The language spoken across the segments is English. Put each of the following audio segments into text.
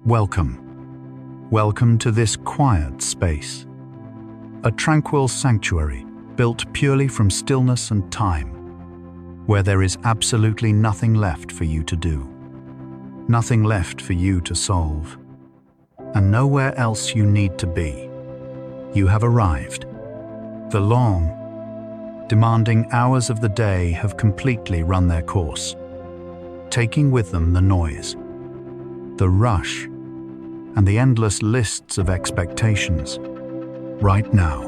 Welcome to this quiet space, a tranquil sanctuary built purely from stillness and time, where there is absolutely nothing left for you to do, nothing left for you to solve, and nowhere else you need to be. You have arrived. The long, demanding hours of the day have completely run their course, taking with them the noise, the rush, and the endless lists of expectations. Right now,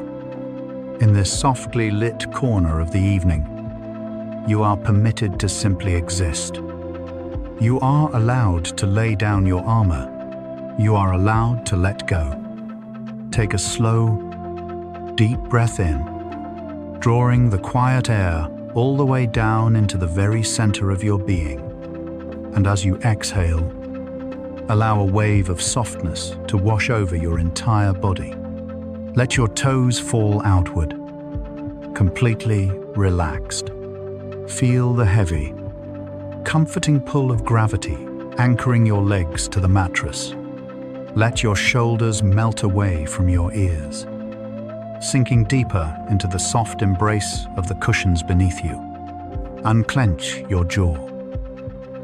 in this softly lit corner of the evening, you are permitted to simply exist. You are allowed to lay down your armor. You are allowed to let go. Take a slow, deep breath in, drawing the quiet air all the way down into the very center of your being. And as you exhale, allow a wave of softness to wash over your entire body. Let your toes fall outward, completely relaxed. Feel the heavy, comforting pull of gravity anchoring your legs to the mattress. Let your shoulders melt away from your ears, sinking deeper into the soft embrace of the cushions beneath you. Unclench your jaw.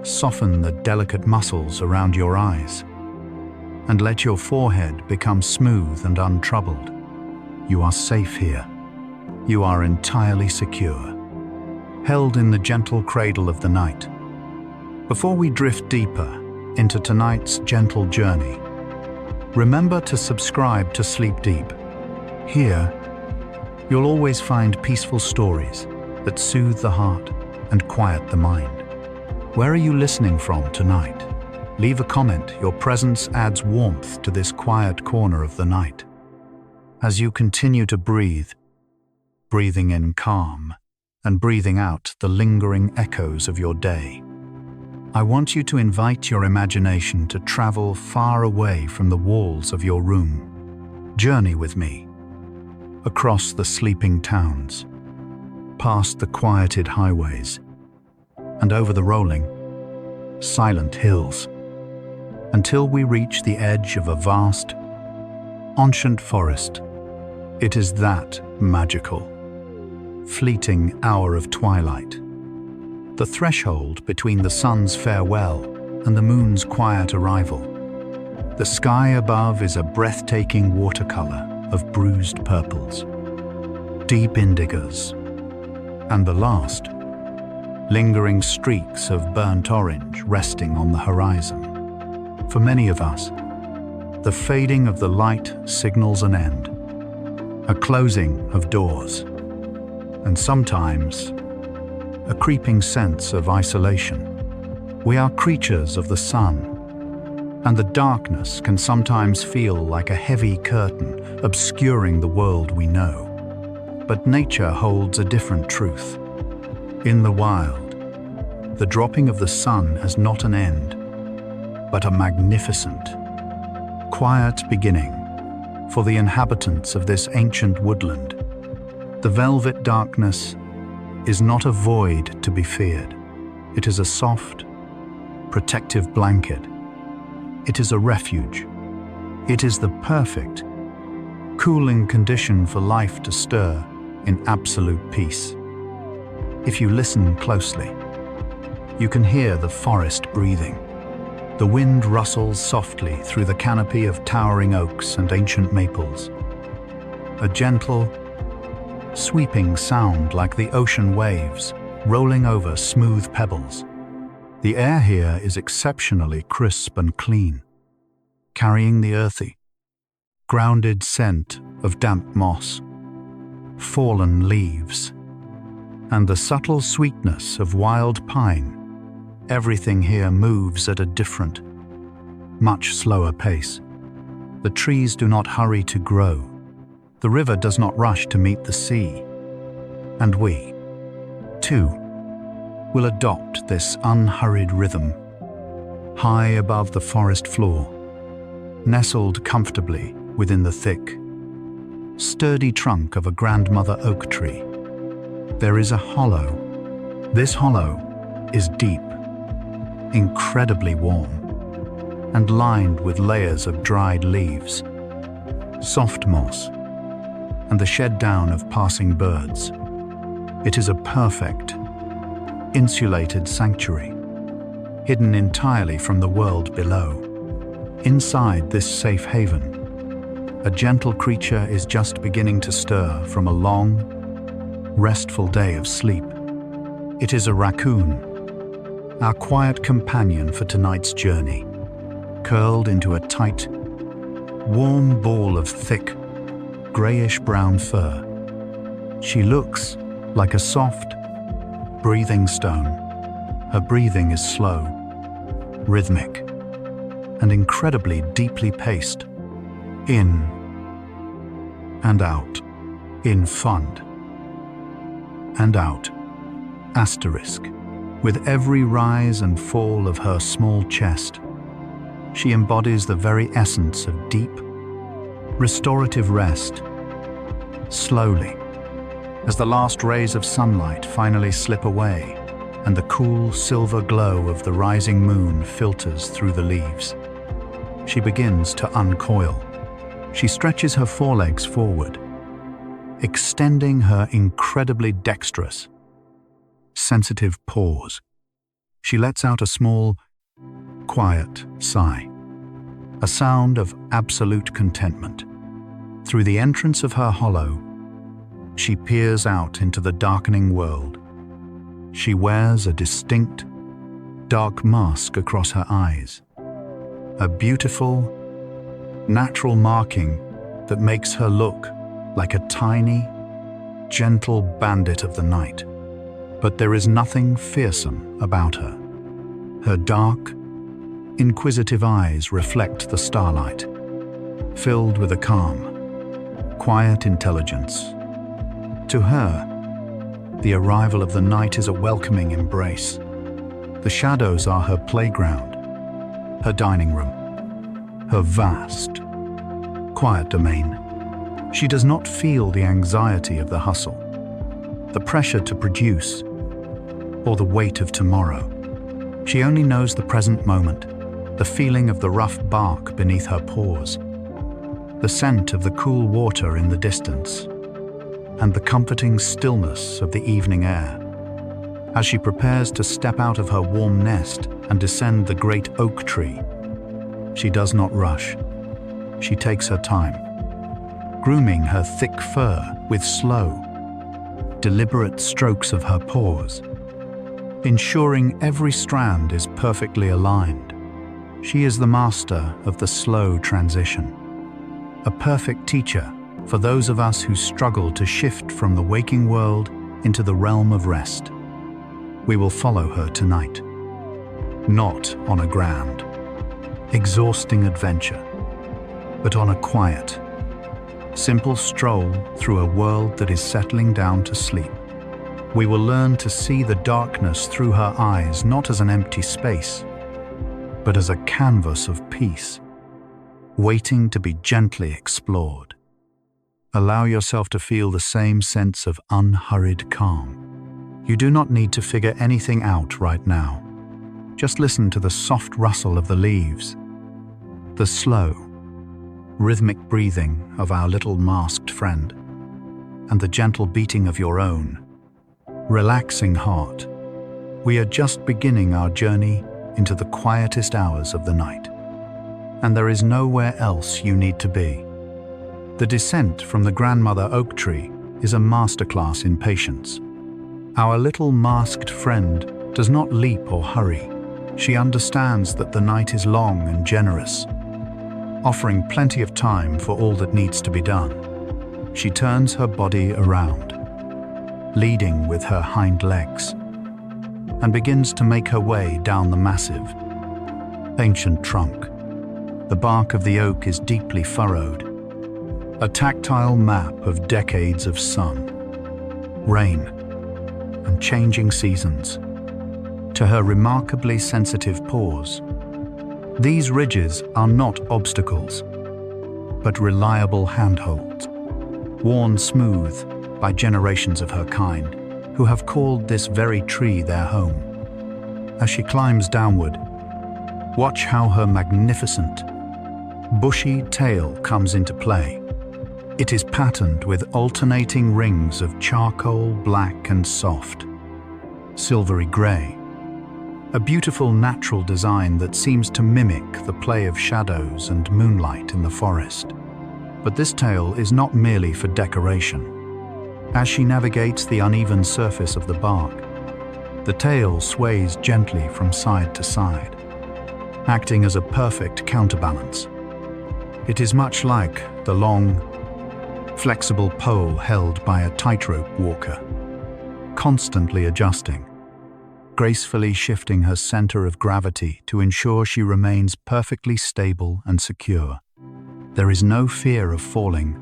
Soften the delicate muscles around your eyes, and let your forehead become smooth and untroubled. You are safe here. You are entirely secure, held in the gentle cradle of the night. Before we drift deeper into tonight's gentle journey, remember to subscribe to Sleep Deep. Here, you'll always find peaceful stories that soothe the heart and quiet the mind. Where are you listening from tonight? Leave a comment. Your presence adds warmth to this quiet corner of the night. As you continue to breathe, breathing in calm and breathing out the lingering echoes of your day, I want you to invite your imagination to travel far away from the walls of your room. Journey with me across the sleeping towns, past the quieted highways, and over the rolling, silent hills, until we reach the edge of a vast, ancient forest. It is that magical, fleeting hour of twilight, the threshold between the sun's farewell and the moon's quiet arrival. The sky above is a breathtaking watercolor of bruised purples, deep indigos, and the last, lingering streaks of burnt orange resting on the horizon. For many of us, the fading of the light signals an end, a closing of doors, and sometimes a creeping sense of isolation. We are creatures of the sun, and the darkness can sometimes feel like a heavy curtain obscuring the world we know. But nature holds a different truth. In the wild, the dropping of the sun has not an end, but a magnificent, quiet beginning for the inhabitants of this ancient woodland. The velvet darkness is not a void to be feared. It is a soft, protective blanket. It is a refuge. It is the perfect, cooling condition for life to stir in absolute peace. If you listen closely, you can hear the forest breathing. The wind rustles softly through the canopy of towering oaks and ancient maples. A gentle, sweeping sound like the ocean waves rolling over smooth pebbles. The air here is exceptionally crisp and clean, carrying the earthy, grounded scent of damp moss, fallen leaves, and the subtle sweetness of wild pine. Everything here moves at a different, much slower pace. The trees do not hurry to grow. The river does not rush to meet the sea. And we, too, will adopt this unhurried rhythm. High above the forest floor, nestled comfortably within the thick, sturdy trunk of a grandmother oak tree, there is a hollow. This hollow is deep, incredibly warm, and lined with layers of dried leaves, soft moss, and the shed down of passing birds. It is a perfect, insulated sanctuary, hidden entirely from the world below. Inside this safe haven, a gentle creature is just beginning to stir from a long, restful day of sleep. It is a raccoon, our quiet companion for tonight's journey, curled into a tight, warm ball of thick, grayish-brown fur. She looks like a soft, breathing stone. Her breathing is slow, rhythmic, and incredibly deeply paced. In and out, in fund and out, asterisk. With every rise and fall of her small chest, she embodies the very essence of deep, restorative rest. Slowly, as the last rays of sunlight finally slip away and the cool silver glow of the rising moon filters through the leaves, she begins to uncoil. She stretches her forelegs forward, extending her incredibly dexterous, sensitive paws. She lets out a small, quiet sigh, a sound of absolute contentment. Through the entrance of her hollow, she peers out into the darkening world. She wears a distinct, dark mask across her eyes, a beautiful, natural marking that makes her look like a tiny, gentle bandit of the night. But there is nothing fearsome about her. Her dark, inquisitive eyes reflect the starlight, filled with a calm, quiet intelligence. To her, the arrival of the night is a welcoming embrace. The shadows are her playground, her dining room, her vast, quiet domain. She does not feel the anxiety of the hustle, the pressure to produce, or the weight of tomorrow. She only knows the present moment, the feeling of the rough bark beneath her paws, the scent of the cool water in the distance, and the comforting stillness of the evening air. As she prepares to step out of her warm nest and descend the great oak tree, she does not rush. She takes her time, grooming her thick fur with slow, deliberate strokes of her paws, ensuring every strand is perfectly aligned. She is the master of the slow transition, a perfect teacher for those of us who struggle to shift from the waking world into the realm of rest. We will follow her tonight, not on a grand, exhausting adventure, but on a quiet, simple stroll through a world that is settling down to sleep. We will learn to see the darkness through her eyes not as an empty space, but as a canvas of peace, waiting to be gently explored. Allow yourself to feel the same sense of unhurried calm. You do not need to figure anything out right now. Just listen to the soft rustle of the leaves, the slow, rhythmic breathing of our little masked friend, and the gentle beating of your own, relaxing heart. We are just beginning our journey into the quietest hours of the night, and there is nowhere else you need to be. The descent from the grandmother oak tree is a masterclass in patience. Our little masked friend does not leap or hurry. She understands that the night is long and generous, offering plenty of time for all that needs to be done. She turns her body around, leading with her hind legs, and begins to make her way down the massive, ancient trunk. The bark of the oak is deeply furrowed, a tactile map of decades of sun, rain, and changing seasons. To her remarkably sensitive paws, these ridges are not obstacles, but reliable handholds, worn smooth by generations of her kind, who have called this very tree their home. As she climbs downward, Watch how her magnificent, bushy tail comes into play. It is patterned with alternating rings of charcoal, black and soft, silvery gray. A beautiful natural design that seems to mimic the play of shadows and moonlight in the forest. But this tail is not merely for decoration. As she navigates the uneven surface of the bark, the tail sways gently from side to side, acting as a perfect counterbalance. It is much like the long, flexible pole held by a tightrope walker, constantly adjusting, gracefully shifting her center of gravity to ensure she remains perfectly stable and secure. There is no fear of falling,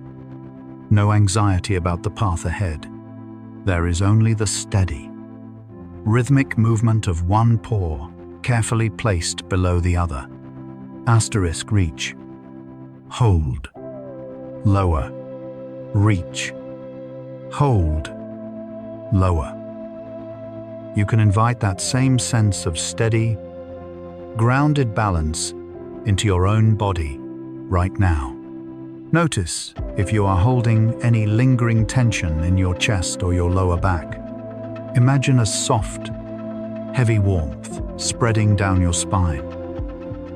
no anxiety about the path ahead. There is only the steady, rhythmic movement of one paw carefully placed below the other. Asterisk reach. Hold. Lower. Reach. Hold. Lower. You can invite that same sense of steady, grounded balance into your own body right now. Notice if you are holding any lingering tension in your chest or your lower back. Imagine a soft, heavy warmth spreading down your spine,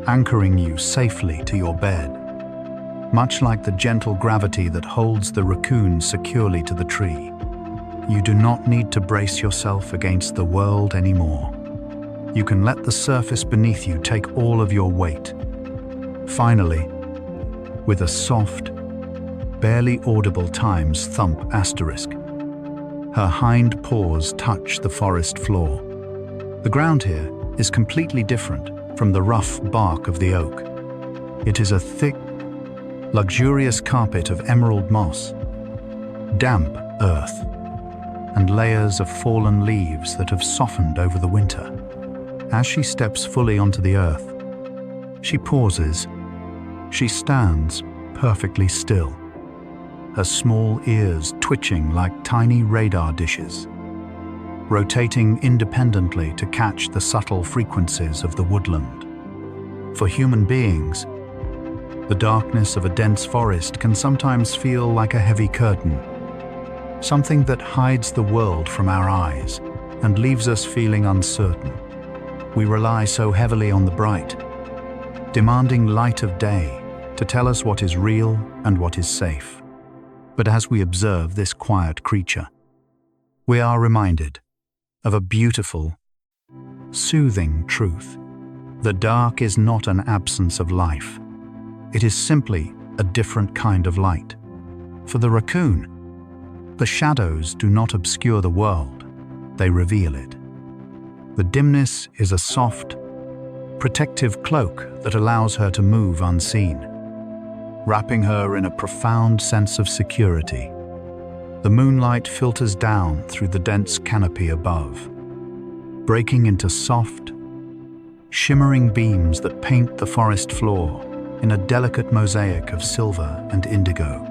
anchoring you safely to your bed, much like the gentle gravity that holds the raccoon securely to the tree. You do not need to brace yourself against the world anymore. You can let the surface beneath you take all of your weight. Finally, with a soft, barely audible times thump asterisk, her hind paws touch the forest floor. The ground here is completely different from the rough bark of the oak. It is a thick, luxurious carpet of emerald moss, damp earth, and layers of fallen leaves that have softened over the winter. As she steps fully onto the earth, she pauses. She stands perfectly still, her small ears twitching like tiny radar dishes, rotating independently to catch the subtle frequencies of the woodland. For human beings, the darkness of a dense forest can sometimes feel like a heavy curtain, something that hides the world from our eyes and leaves us feeling uncertain. We rely so heavily on the bright, demanding light of day to tell us what is real and what is safe. But as we observe this quiet creature, we are reminded of a beautiful, soothing truth. The dark is not an absence of life. It is simply a different kind of light. For the raccoon, the shadows do not obscure the world, they reveal it. The dimness is a soft, protective cloak that allows her to move unseen, wrapping her in a profound sense of security. The moonlight filters down through the dense canopy above, breaking into soft, shimmering beams that paint the forest floor in a delicate mosaic of silver and indigo.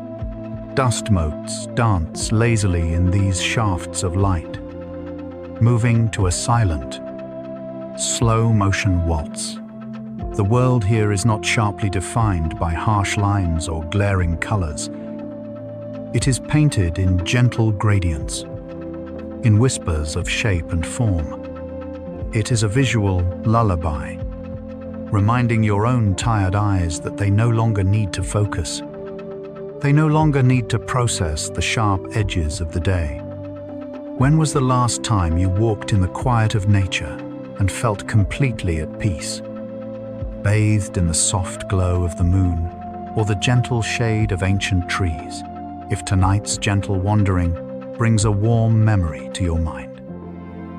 Dust motes dance lazily in these shafts of light, moving to a silent, slow-motion waltz. The world here is not sharply defined by harsh lines or glaring colors. It is painted in gentle gradients, in whispers of shape and form. It is a visual lullaby, reminding your own tired eyes that they no longer need to focus. They no longer need to process the sharp edges of the day. When was the last time you walked in the quiet of nature and felt completely at peace, bathed in the soft glow of the moon or the gentle shade of ancient trees? If tonight's gentle wandering brings a warm memory to your mind,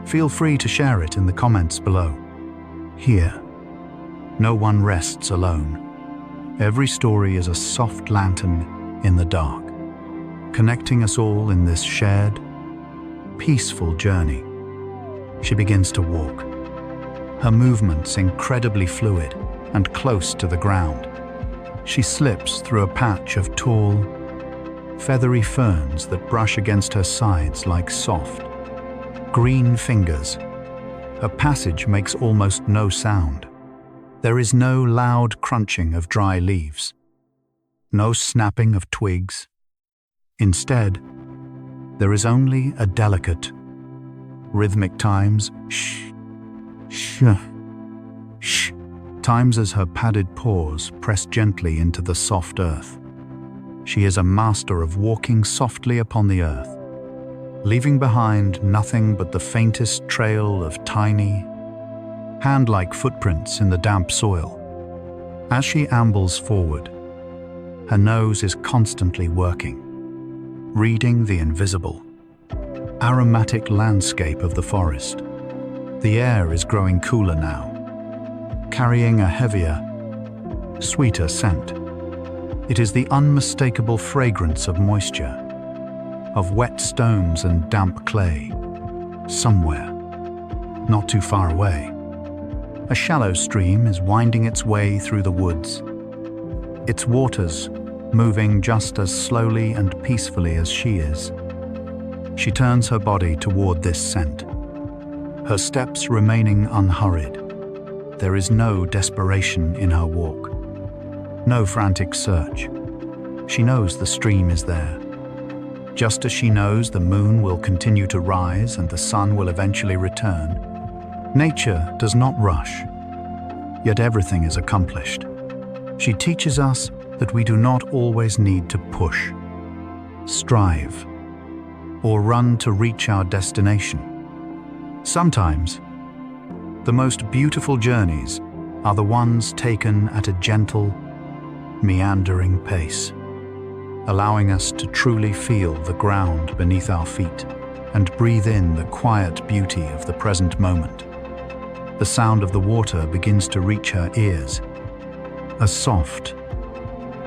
feel free to share it in the comments below. Here, no one rests alone. Every story is a soft lantern in the dark, connecting us all in this shared, peaceful journey. She begins to walk, her movements incredibly fluid and close to the ground. She slips through a patch of tall, feathery ferns that brush against her sides like soft, green fingers. Her passage makes almost no sound. There is no loud crunching of dry leaves, no snapping of twigs. Instead, there is only a delicate, rhythmic times, shh, times as her padded paws press gently into the soft earth. She is a master of walking softly upon the earth, leaving behind nothing but the faintest trail of tiny, hand-like footprints in the damp soil. As she ambles forward, her nose is constantly working, reading the invisible, aromatic landscape of the forest. The air is growing cooler now, carrying a heavier, sweeter scent. It is the unmistakable fragrance of moisture, of wet stones and damp clay. Somewhere, not too far away, a shallow stream is winding its way through the woods, its waters moving just as slowly and peacefully as she is. She turns her body toward this scent, her steps remaining unhurried. There is no desperation in her walk, no frantic search. She knows the stream is there, just as she knows the moon will continue to rise and the sun will eventually return. Nature does not rush, yet everything is accomplished. She teaches us that we do not always need to push, strive, or run to reach our destination. Sometimes, the most beautiful journeys are the ones taken at a gentle, meandering pace, allowing us to truly feel the ground beneath our feet and breathe in the quiet beauty of the present moment. The sound of the water begins to reach her ears, a soft,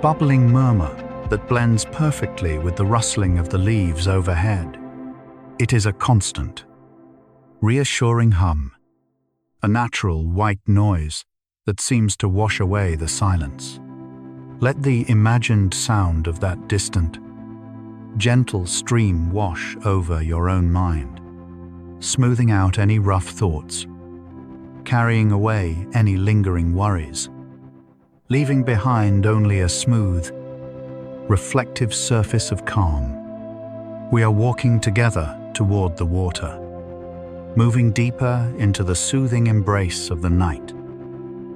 bubbling murmur that blends perfectly with the rustling of the leaves overhead. It is a constant, reassuring hum, a natural white noise that seems to wash away the silence. Let the imagined sound of that distant, gentle stream wash over your own mind, smoothing out any rough thoughts, carrying away any lingering worries, leaving behind only a smooth, reflective surface of calm. We are walking together toward the water, moving deeper into the soothing embrace of the night.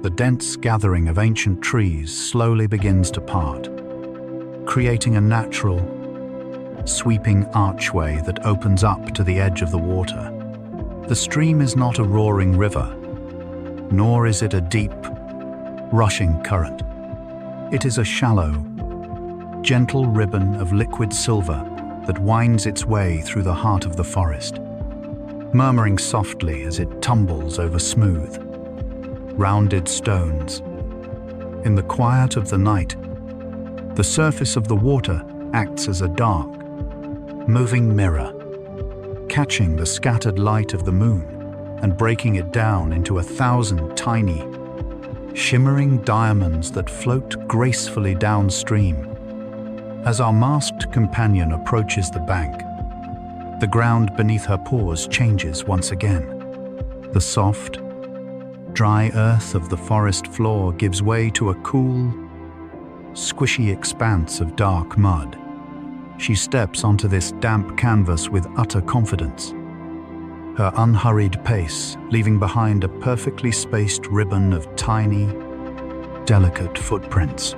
The dense gathering of ancient trees slowly begins to part, creating a natural, sweeping archway that opens up to the edge of the water. The stream is not a roaring river, nor is it a deep, rushing current. It is a shallow, gentle ribbon of liquid silver that winds its way through the heart of the forest, murmuring softly as it tumbles over smooth, rounded stones. In the quiet of the night, the surface of the water acts as a dark, moving mirror, catching the scattered light of the moon and breaking it down into 1,000 tiny, shimmering diamonds that float gracefully downstream. As our masked companion approaches the bank, the ground beneath her paws changes once again. The soft, dry earth of the forest floor gives way to a cool, squishy expanse of dark mud. She steps onto this damp canvas with utter confidence, her unhurried pace leaving behind a perfectly spaced ribbon of tiny, delicate footprints.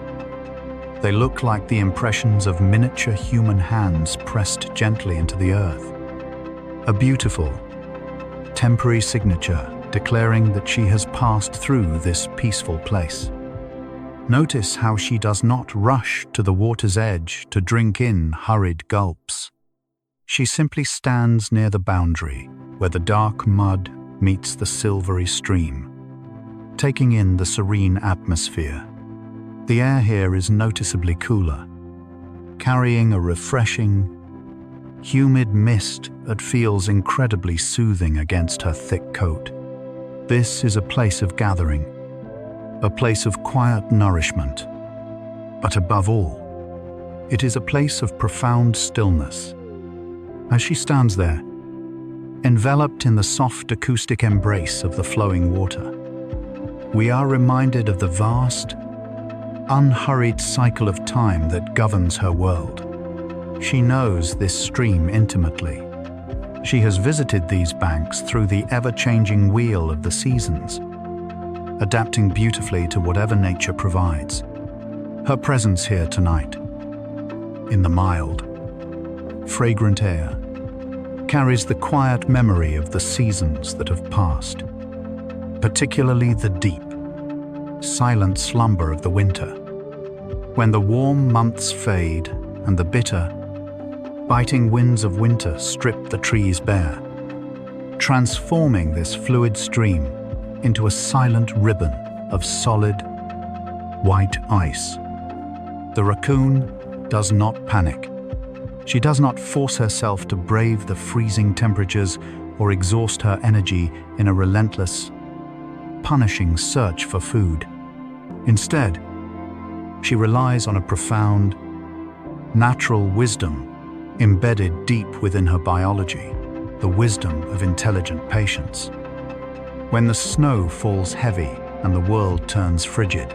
They look like the impressions of miniature human hands pressed gently into the earth. A beautiful, temporary signature declaring that she has passed through this peaceful place. Notice how she does not rush to the water's edge to drink in hurried gulps. She simply stands near the boundary where the dark mud meets the silvery stream, taking in the serene atmosphere. The air here is noticeably cooler, carrying a refreshing, humid mist that feels incredibly soothing against her thick coat. This is a place of gathering, a place of quiet nourishment, but above all, it is a place of profound stillness. As she stands there, enveloped in the soft acoustic embrace of the flowing water, we are reminded of the vast, unhurried cycle of time that governs her world. She knows this stream intimately. She has visited these banks through the ever-changing wheel of the seasons, adapting beautifully to whatever nature provides. Her presence here tonight, in the mild, fragrant air, carries the quiet memory of the seasons that have passed, particularly the deep, silent slumber of the winter, when the warm months fade and the bitter, biting winds of winter strip the trees bare, transforming this fluid stream into a silent ribbon of solid, white ice. The raccoon does not panic. She does not force herself to brave the freezing temperatures or exhaust her energy in a relentless, punishing search for food. Instead, she relies on a profound, natural wisdom embedded deep within her biology, the wisdom of intelligent patience. When the snow falls heavy and the world turns frigid,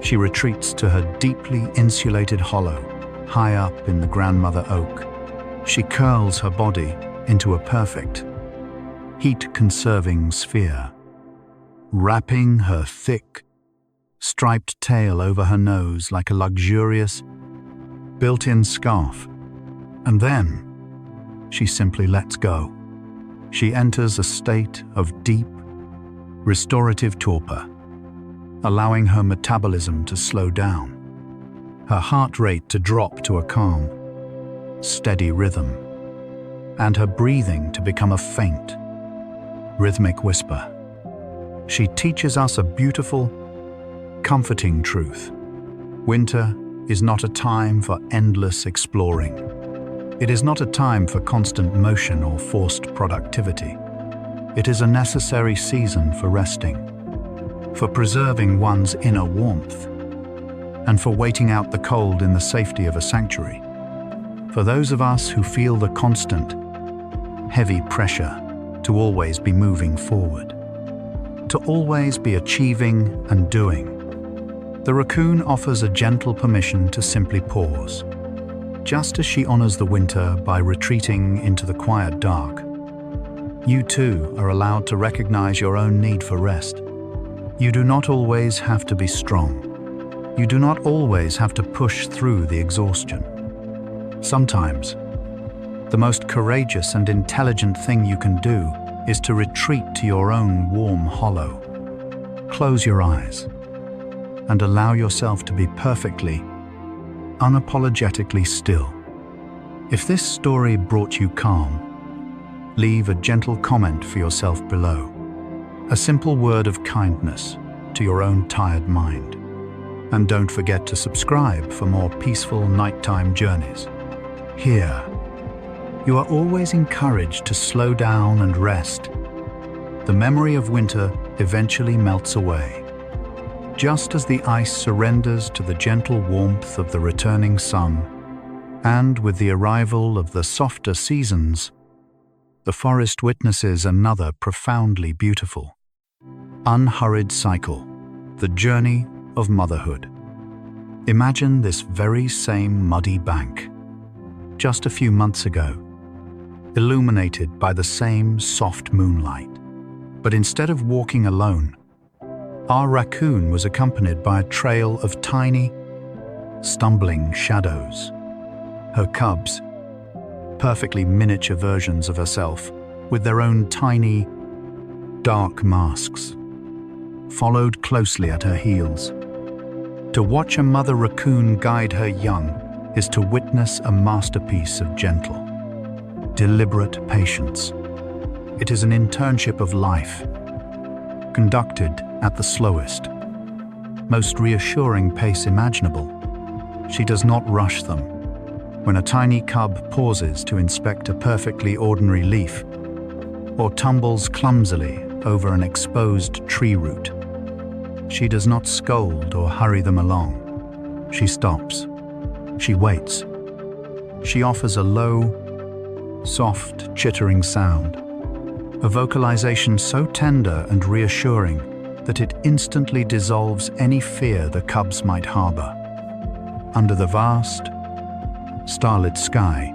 she retreats to her deeply insulated hollow, high up in the grandmother oak. She curls her body into a perfect, heat-conserving sphere, wrapping her thick, striped tail over her nose like a luxurious, built-in scarf. And then, she simply lets go. She enters a state of deep, restorative torpor, allowing her metabolism to slow down, her heart rate to drop to a calm, steady rhythm, and her breathing to become a faint, rhythmic whisper. She teaches us a beautiful, comforting truth. Winter is not a time for endless exploring. It is not a time for constant motion or forced productivity. It is a necessary season for resting, for preserving one's inner warmth, and for waiting out the cold in the safety of a sanctuary. For those of us who feel the constant, heavy pressure to always be moving forward, to always be achieving and doing, the raccoon offers a gentle permission to simply pause. Just as she honors the winter by retreating into the quiet dark, you too are allowed to recognize your own need for rest. You do not always have to be strong. You do not always have to push through the exhaustion. Sometimes, the most courageous and intelligent thing you can do is to retreat to your own warm hollow. Close your eyes and allow yourself to be perfectly, unapologetically still. If this story brought you calm, leave a gentle comment for yourself below. A simple word of kindness to your own tired mind. And don't forget to subscribe for more peaceful nighttime journeys. Here, you are always encouraged to slow down and rest. The memory of winter eventually melts away, just as the ice surrenders to the gentle warmth of the returning sun, and with the arrival of the softer seasons, the forest witnesses another profoundly beautiful, unhurried cycle, the journey of motherhood. Imagine this very same muddy bank, just a few months ago, illuminated by the same soft moonlight. But instead of walking alone, our raccoon was accompanied by a trail of tiny, stumbling shadows. Her cubs, perfectly miniature versions of herself, with their own tiny, dark masks, followed closely at her heels. To watch a mother raccoon guide her young is to witness a masterpiece of gentle, deliberate patience. It is an internship of life, conducted at the slowest, most reassuring pace imaginable. She does not rush them. When a tiny cub pauses to inspect a perfectly ordinary leaf, or tumbles clumsily over an exposed tree root, she does not scold or hurry them along. She stops. She waits. She offers a low, soft, chittering sound, a vocalization so tender and reassuring that it instantly dissolves any fear the cubs might harbor. Under the vast, starlit sky,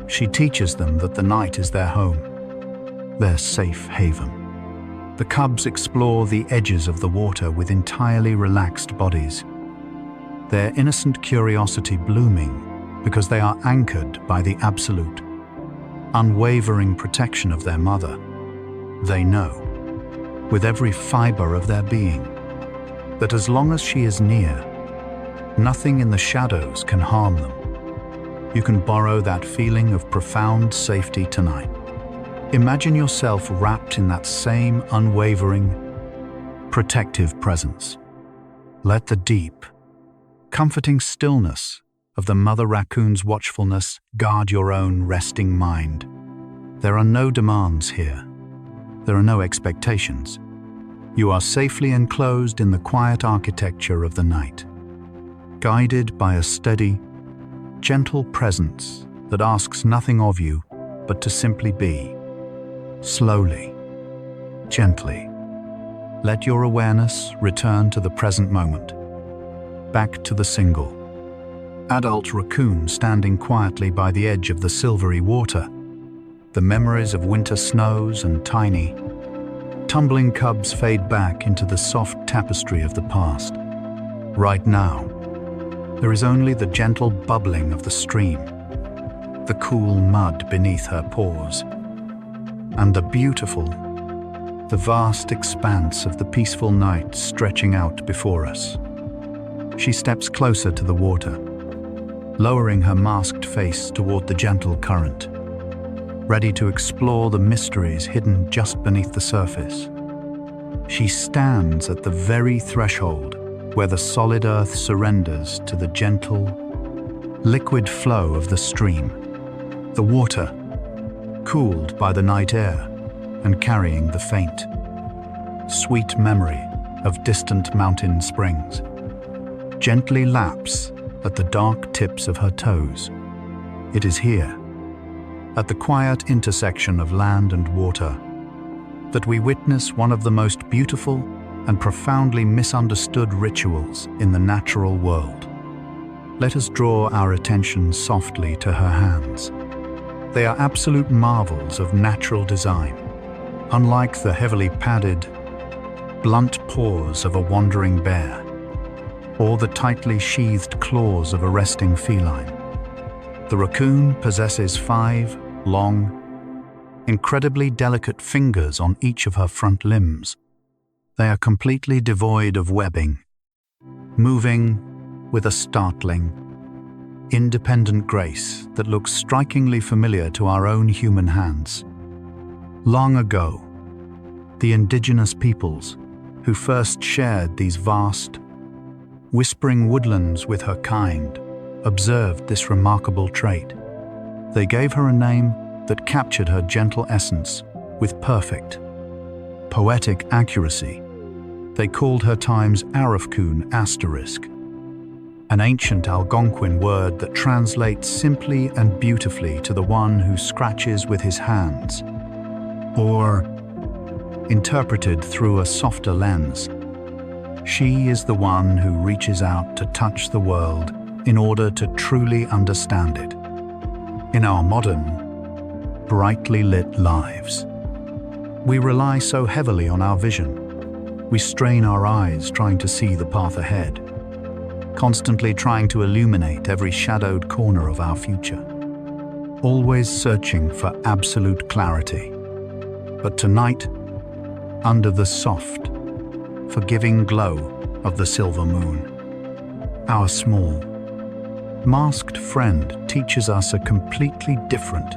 she teaches them that the night is their home, their safe haven. The cubs explore the edges of the water with entirely relaxed bodies, their innocent curiosity blooming because they are anchored by the absolute, unwavering protection of their mother. They know, with every fiber of their being, that as long as she is near, nothing in the shadows can harm them. You can borrow that feeling of profound safety tonight. Imagine yourself wrapped in that same unwavering, protective presence. Let the deep, comforting stillness of the mother raccoon's watchfulness guard your own resting mind. There are no demands here. There are no expectations. You are safely enclosed in the quiet architecture of the night, guided by a steady, gentle presence that asks nothing of you but to simply be. Slowly, gently, let your awareness return to the present moment, back to the single, adult raccoon standing quietly by the edge of the silvery water. The memories of winter snows and tiny, tumbling cubs fade back into the soft tapestry of the past. Right now, there is only the gentle bubbling of the stream, the cool mud beneath her paws, and the vast expanse of the peaceful night stretching out before us. She steps closer to the water, lowering her masked face toward the gentle current, ready to explore the mysteries hidden just beneath the surface. She stands at the very threshold where the solid earth surrenders to the gentle, liquid flow of the stream. The water, cooled by the night air and carrying the faint, sweet memory of distant mountain springs, gently laps at the dark tips of her toes. It is here, at the quiet intersection of land and water, that we witness one of the most beautiful and profoundly misunderstood rituals in the natural world. Let us draw our attention softly to her hands. They are absolute marvels of natural design, unlike the heavily padded, blunt paws of a wandering bear, or the tightly sheathed claws of a resting feline. The raccoon possesses 5 long, incredibly delicate fingers on each of her front limbs. They are completely devoid of webbing, moving with a startling, independent grace that looks strikingly familiar to our own human hands. Long ago, the indigenous peoples who first shared these vast, whispering woodlands with her kind observed this remarkable trait. They gave her a name that captured her gentle essence with perfect, poetic accuracy. They called her times Arafkun *, an ancient Algonquin word that translates simply and beautifully to the one who scratches with his hands, or, interpreted through a softer lens, she is the one who reaches out to touch the world in order to truly understand it. In our modern, brightly lit lives, we rely so heavily on our vision. We strain our eyes trying to see the path ahead, constantly trying to illuminate every shadowed corner of our future, always searching for absolute clarity. But tonight, under the soft, forgiving glow of the silver moon, our small, masked friend teaches us a completely different,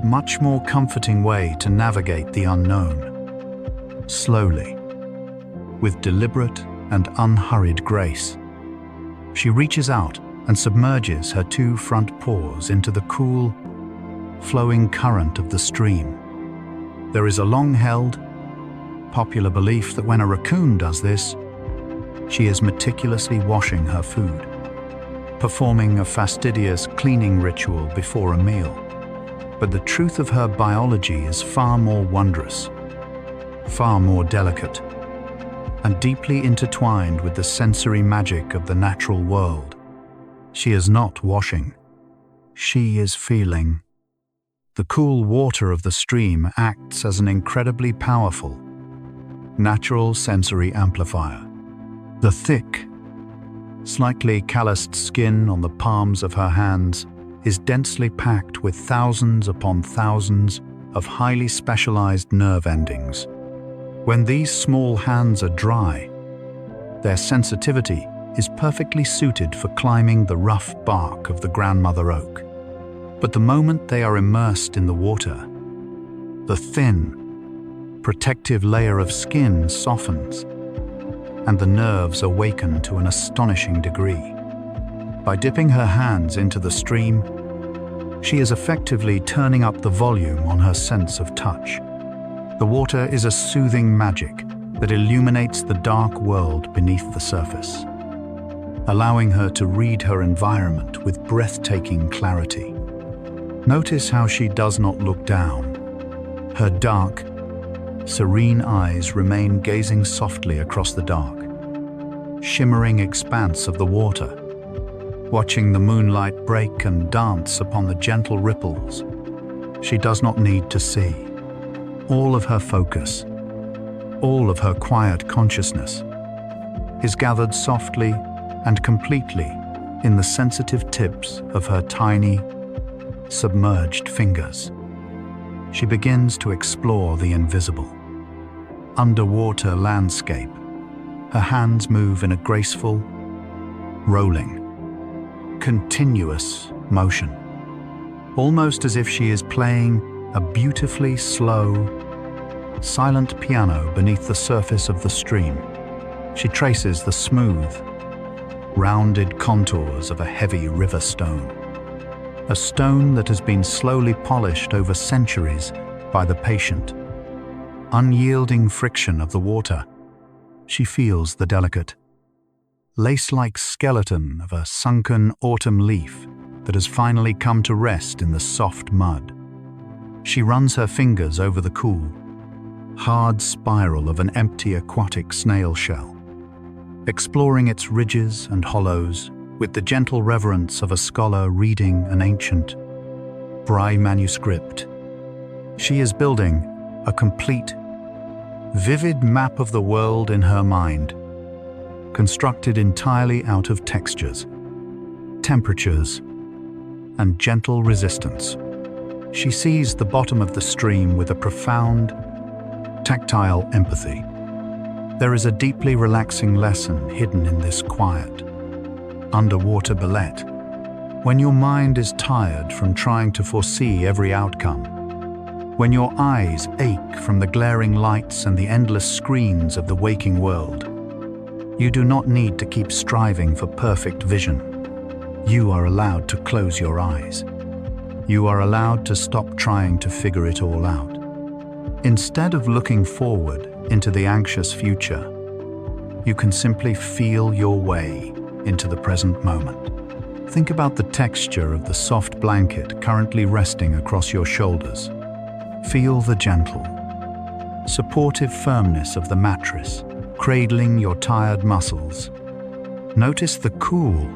much more comforting way to navigate the unknown. Slowly, with deliberate and unhurried grace, she reaches out and submerges her 2 front paws into the cool, flowing current of the stream. There is a long-held, popular belief that when a raccoon does this, she is meticulously washing her food, performing a fastidious cleaning ritual before a meal. But the truth of her biology is far more wondrous, far more delicate. and deeply intertwined with the sensory magic of the natural world. She is not washing. She is feeling. The cool water of the stream acts as an incredibly powerful, natural sensory amplifier. The thick, slightly calloused skin on the palms of her hands is densely packed with thousands upon thousands of highly specialized nerve endings. When these small hands are dry, their sensitivity is perfectly suited for climbing the rough bark of the grandmother oak. But the moment they are immersed in the water, the thin, protective layer of skin softens, and the nerves awaken to an astonishing degree. By dipping her hands into the stream, she is effectively turning up the volume on her sense of touch. The water is a soothing magic that illuminates the dark world beneath the surface, allowing her to read her environment with breathtaking clarity. Notice how she does not look down. Her dark, serene eyes remain gazing softly across the dark, shimmering expanse of the water, watching the moonlight break and dance upon the gentle ripples. She does not need to see. All of her focus, all of her quiet consciousness, is gathered softly and completely in the sensitive tips of her tiny, submerged fingers. She begins to explore the invisible, underwater landscape. Her hands move in a graceful, rolling, continuous motion, almost as if she is playing a beautifully slow, silent piano beneath the surface of the stream. She traces the smooth, rounded contours of a heavy river stone, a stone that has been slowly polished over centuries by the patient, unyielding friction of the water. She feels the delicate, lace-like skeleton of a sunken autumn leaf that has finally come to rest in the soft mud. She runs her fingers over the cool, hard spiral of an empty aquatic snail shell, exploring its ridges and hollows with the gentle reverence of a scholar reading an ancient Braille manuscript. She is building a complete, vivid map of the world in her mind, constructed entirely out of textures, temperatures, and gentle resistance. She sees the bottom of the stream with a profound, tactile empathy. There is a deeply relaxing lesson hidden in this quiet, underwater ballet. When your mind is tired from trying to foresee every outcome, when your eyes ache from the glaring lights and the endless screens of the waking world, you do not need to keep striving for perfect vision. You are allowed to close your eyes. You are allowed to stop trying to figure it all out. Instead of looking forward into the anxious future, you can simply feel your way into the present moment. Think about the texture of the soft blanket currently resting across your shoulders. Feel the gentle, supportive firmness of the mattress cradling your tired muscles. Notice the cool,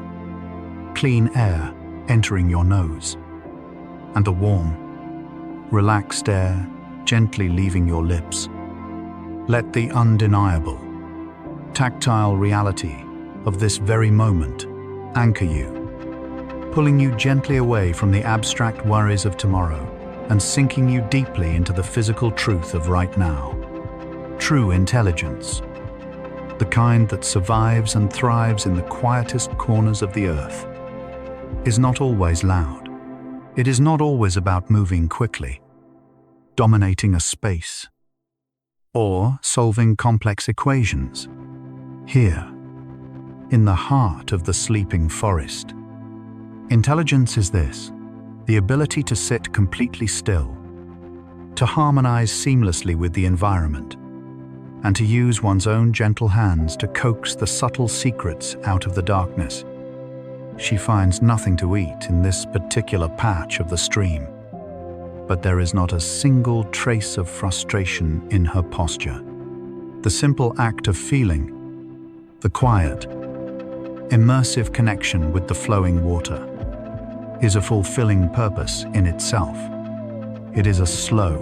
clean air entering your nose, and the warm, relaxed air gently leaving your lips. Let the undeniable, tactile reality of this very moment anchor you, pulling you gently away from the abstract worries of tomorrow and sinking you deeply into the physical truth of right now. True intelligence, the kind that survives and thrives in the quietest corners of the earth, is not always loud. It is not always about moving quickly, dominating a space, or solving complex equations. Here, in the heart of the sleeping forest, intelligence is this: the ability to sit completely still, to harmonize seamlessly with the environment, and to use one's own gentle hands to coax the subtle secrets out of the darkness. She finds nothing to eat in this particular patch of the stream, but there is not a single trace of frustration in her posture. The simple act of feeling, the quiet, immersive connection with the flowing water, is a fulfilling purpose in itself. It is a slow,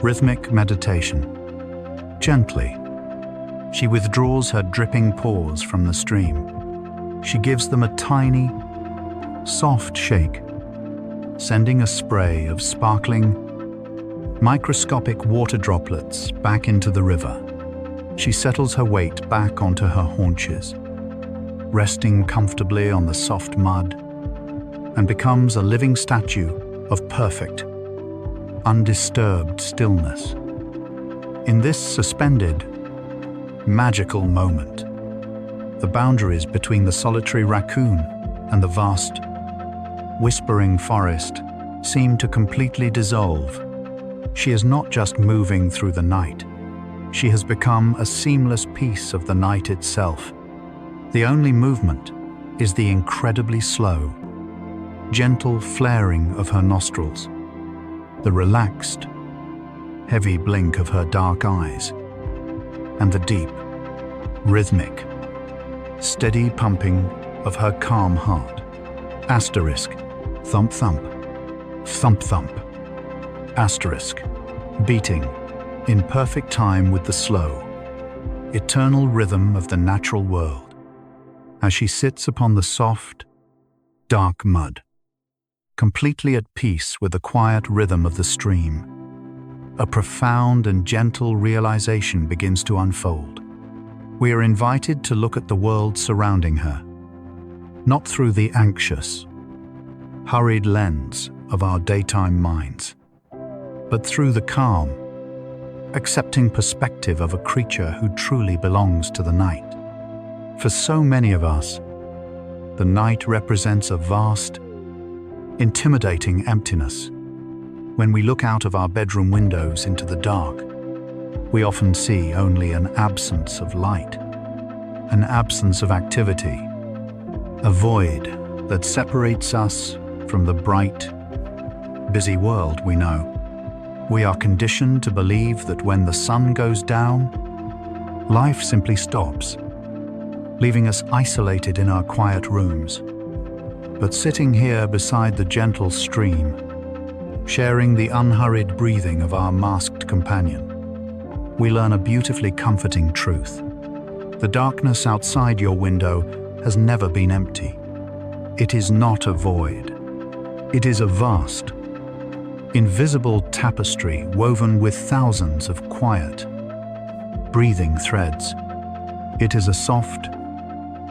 rhythmic meditation. Gently, she withdraws her dripping paws from the stream. She gives them a tiny, soft shake, sending a spray of sparkling, microscopic water droplets back into the river. She settles her weight back onto her haunches, resting comfortably on the soft mud, and becomes a living statue of perfect, undisturbed stillness. In this suspended, magical moment, the boundaries between the solitary raccoon and the vast, whispering forest seem to completely dissolve. She is not just moving through the night. She has become a seamless piece of the night itself. The only movement is the incredibly slow, gentle flaring of her nostrils, the relaxed, heavy blink of her dark eyes, and the deep, rhythmic, steady pumping of her calm heart. Asterisk, thump thump, thump thump, asterisk, beating in perfect time with the slow, eternal rhythm of the natural world, as she sits upon the soft, dark mud, completely at peace with the quiet rhythm of the stream. A profound and gentle realization begins to unfold. We are invited to look at the world surrounding her, not through the anxious, hurried lens of our daytime minds, but through the calm, accepting perspective of a creature who truly belongs to the night. For so many of us, the night represents a vast, intimidating emptiness. When we look out of our bedroom windows into the dark, we often see only an absence of light, an absence of activity, a void that separates us from the bright, busy world we know. We are conditioned to believe that when the sun goes down, life simply stops, leaving us isolated in our quiet rooms. But sitting here beside the gentle stream, sharing the unhurried breathing of our masked companion, we learn a beautifully comforting truth. The darkness outside your window has never been empty. It is not a void. It is a vast, invisible tapestry woven with thousands of quiet, breathing threads. It is a soft,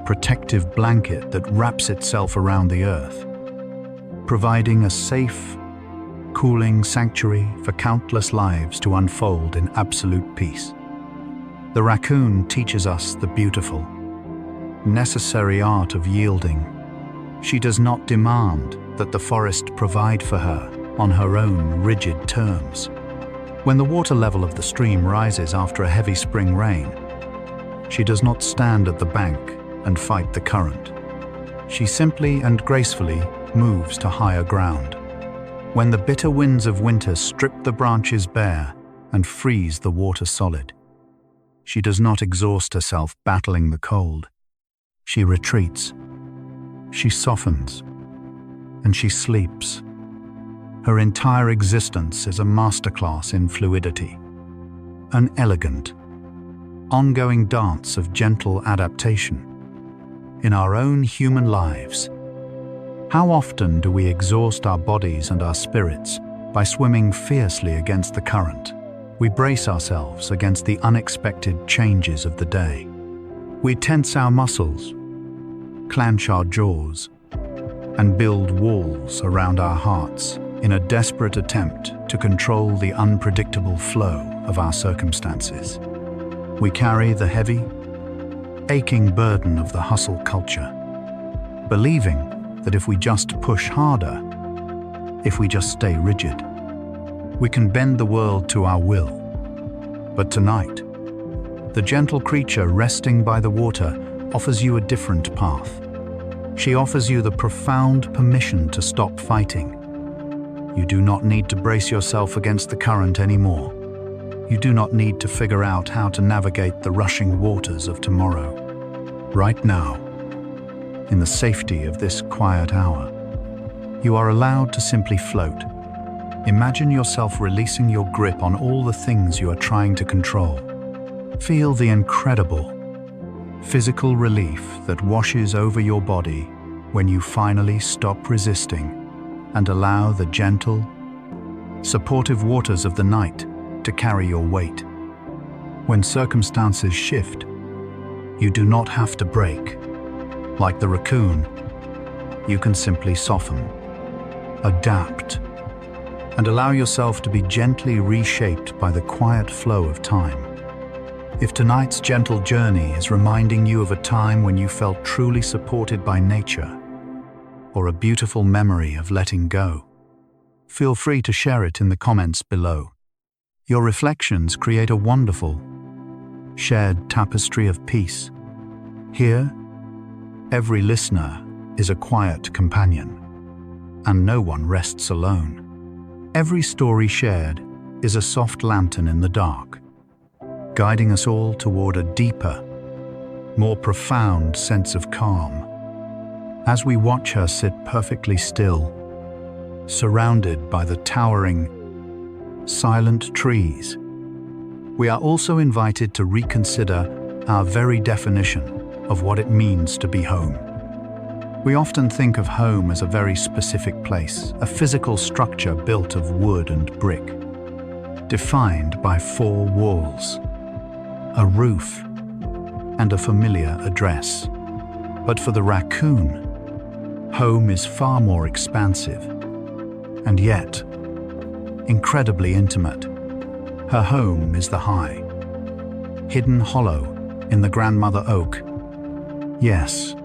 protective blanket that wraps itself around the earth, providing a safe, cooling sanctuary for countless lives to unfold in absolute peace. The raccoon teaches us the beautiful, necessary art of yielding. She does not demand that the forest provide for her on her own rigid terms. When the water level of the stream rises after a heavy spring rain, she does not stand at the bank and fight the current. She simply and gracefully moves to higher ground. When the bitter winds of winter strip the branches bare and freeze the water solid, she does not exhaust herself battling the cold. She retreats, she softens, and she sleeps. Her entire existence is a masterclass in fluidity, an elegant, ongoing dance of gentle adaptation. In our own human lives, how often do we exhaust our bodies and our spirits by swimming fiercely against the current? We brace ourselves against the unexpected changes of the day. We tense our muscles, clench our jaws, and build walls around our hearts in a desperate attempt to control the unpredictable flow of our circumstances. We carry the heavy, aching burden of the hustle culture, believing that if we just push harder, if we just stay rigid, we can bend the world to our will. But tonight, the gentle creature resting by the water offers you a different path. She offers you the profound permission to stop fighting. You do not need to brace yourself against the current anymore. You do not need to figure out how to navigate the rushing waters of tomorrow. Right now, in the safety of this quiet hour, you are allowed to simply float. Imagine yourself releasing your grip on all the things you are trying to control. Feel the incredible physical relief that washes over your body when you finally stop resisting and allow the gentle, supportive waters of the night to carry your weight. When circumstances shift, you do not have to break. Like the raccoon, you can simply soften, adapt, and allow yourself to be gently reshaped by the quiet flow of time. If tonight's gentle journey is reminding you of a time when you felt truly supported by nature, or a beautiful memory of letting go, feel free to share it in the comments below. Your reflections create a wonderful, shared tapestry of peace. Here, every listener is a quiet companion, and no one rests alone. Every story shared is a soft lantern in the dark, guiding us all toward a deeper, more profound sense of calm. As we watch her sit perfectly still, surrounded by the towering, silent trees, we are also invited to reconsider our very definition of what it means to be home. We often think of home as a very specific place, a physical structure built of wood and brick, defined by 4 walls, a roof, and a familiar address. But for the raccoon, home is far more expansive, and yet incredibly intimate. Her home is the high, hidden hollow in the grandmother oak. Yes,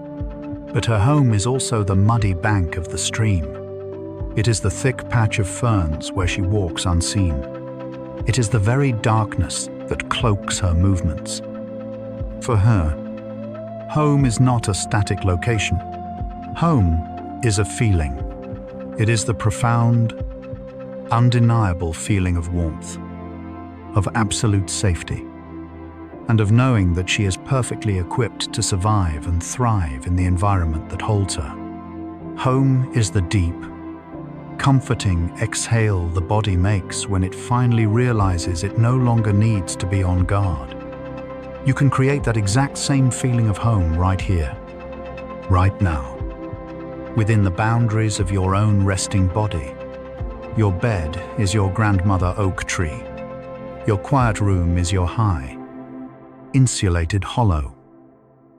but her home is also the muddy bank of the stream. It is the thick patch of ferns where she walks unseen. It is the very darkness that cloaks her movements. For her, home is not a static location. Home is a feeling. It is the profound, undeniable feeling of warmth, of absolute safety, and of knowing that she is perfectly equipped to survive and thrive in the environment that holds her. Home is the deep, comforting exhale the body makes when it finally realizes it no longer needs to be on guard. You can create that exact same feeling of home right here, right now, within the boundaries of your own resting body. Your bed is your grandmother oak tree. Your quiet room is your high, insulated hollow,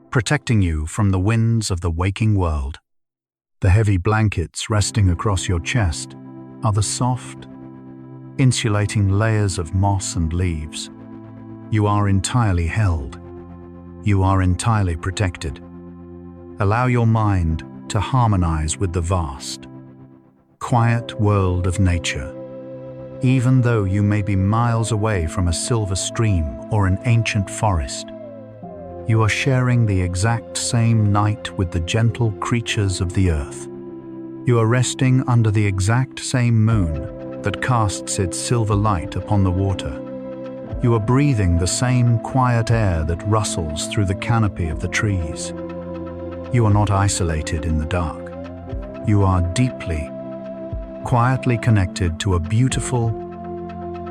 protecting you from the winds of the waking world. The heavy blankets resting across your chest are the soft, insulating layers of moss and leaves. You are entirely held. You are entirely protected. Allow your mind to harmonize with the vast, quiet world of nature. Even though you may be miles away from a silver stream or an ancient forest, you are sharing the exact same night with the gentle creatures of the earth. You are resting under the exact same moon that casts its silver light upon the water. You are breathing the same quiet air that rustles through the canopy of the trees. You are not isolated in the dark. You are deeply, quietly connected to a beautiful,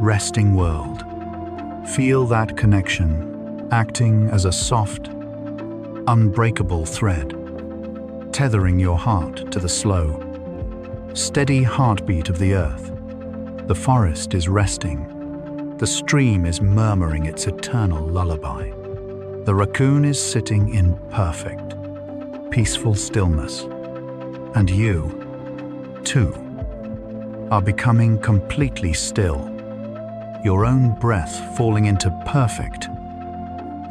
resting world. Feel that connection acting as a soft, unbreakable thread, tethering your heart to the slow, steady heartbeat of the earth. The forest is resting. The stream is murmuring its eternal lullaby. The raccoon is sitting in perfect, peaceful stillness. And you, too, are becoming completely still, your own breath falling into perfect,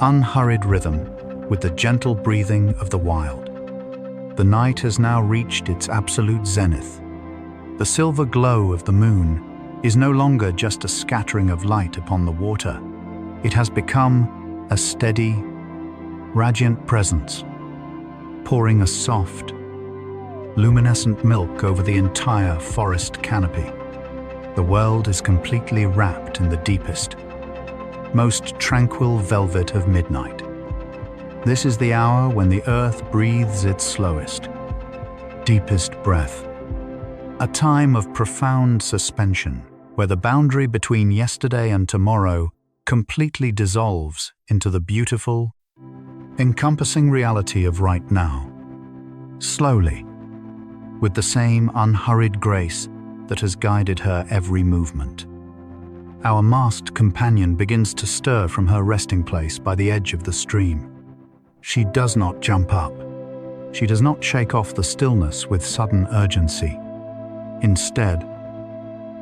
unhurried rhythm with the gentle breathing of the wild. The night has now reached its absolute zenith. The silver glow of the moon is no longer just a scattering of light upon the water. It has become a steady, radiant presence, pouring a soft, luminescent milk over the entire forest canopy. The world is completely wrapped in the deepest, most tranquil velvet of midnight. This is the hour when the earth breathes its slowest, deepest breath. A time of profound suspension, where the boundary between yesterday and tomorrow completely dissolves into the beautiful, encompassing reality of right now. Slowly, with the same unhurried grace that has guided her every movement, our masked companion begins to stir from her resting place by the edge of the stream. She does not jump up. She does not shake off the stillness with sudden urgency. Instead,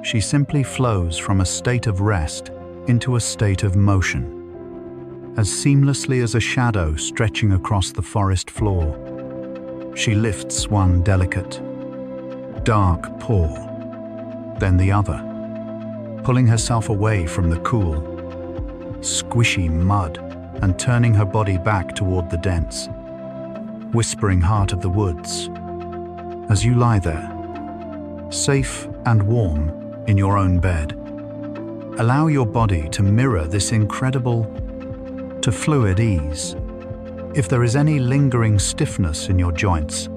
she simply flows from a state of rest into a state of motion. As seamlessly as a shadow stretching across the forest floor, she lifts one delicate, dark paw, then the other, pulling herself away from the cool, squishy mud and turning her body back toward the dense, whispering heart of the woods. As you lie there, safe and warm in your own bed, allow your body to mirror this incredible, to fluid ease. If there is any lingering stiffness in your joints,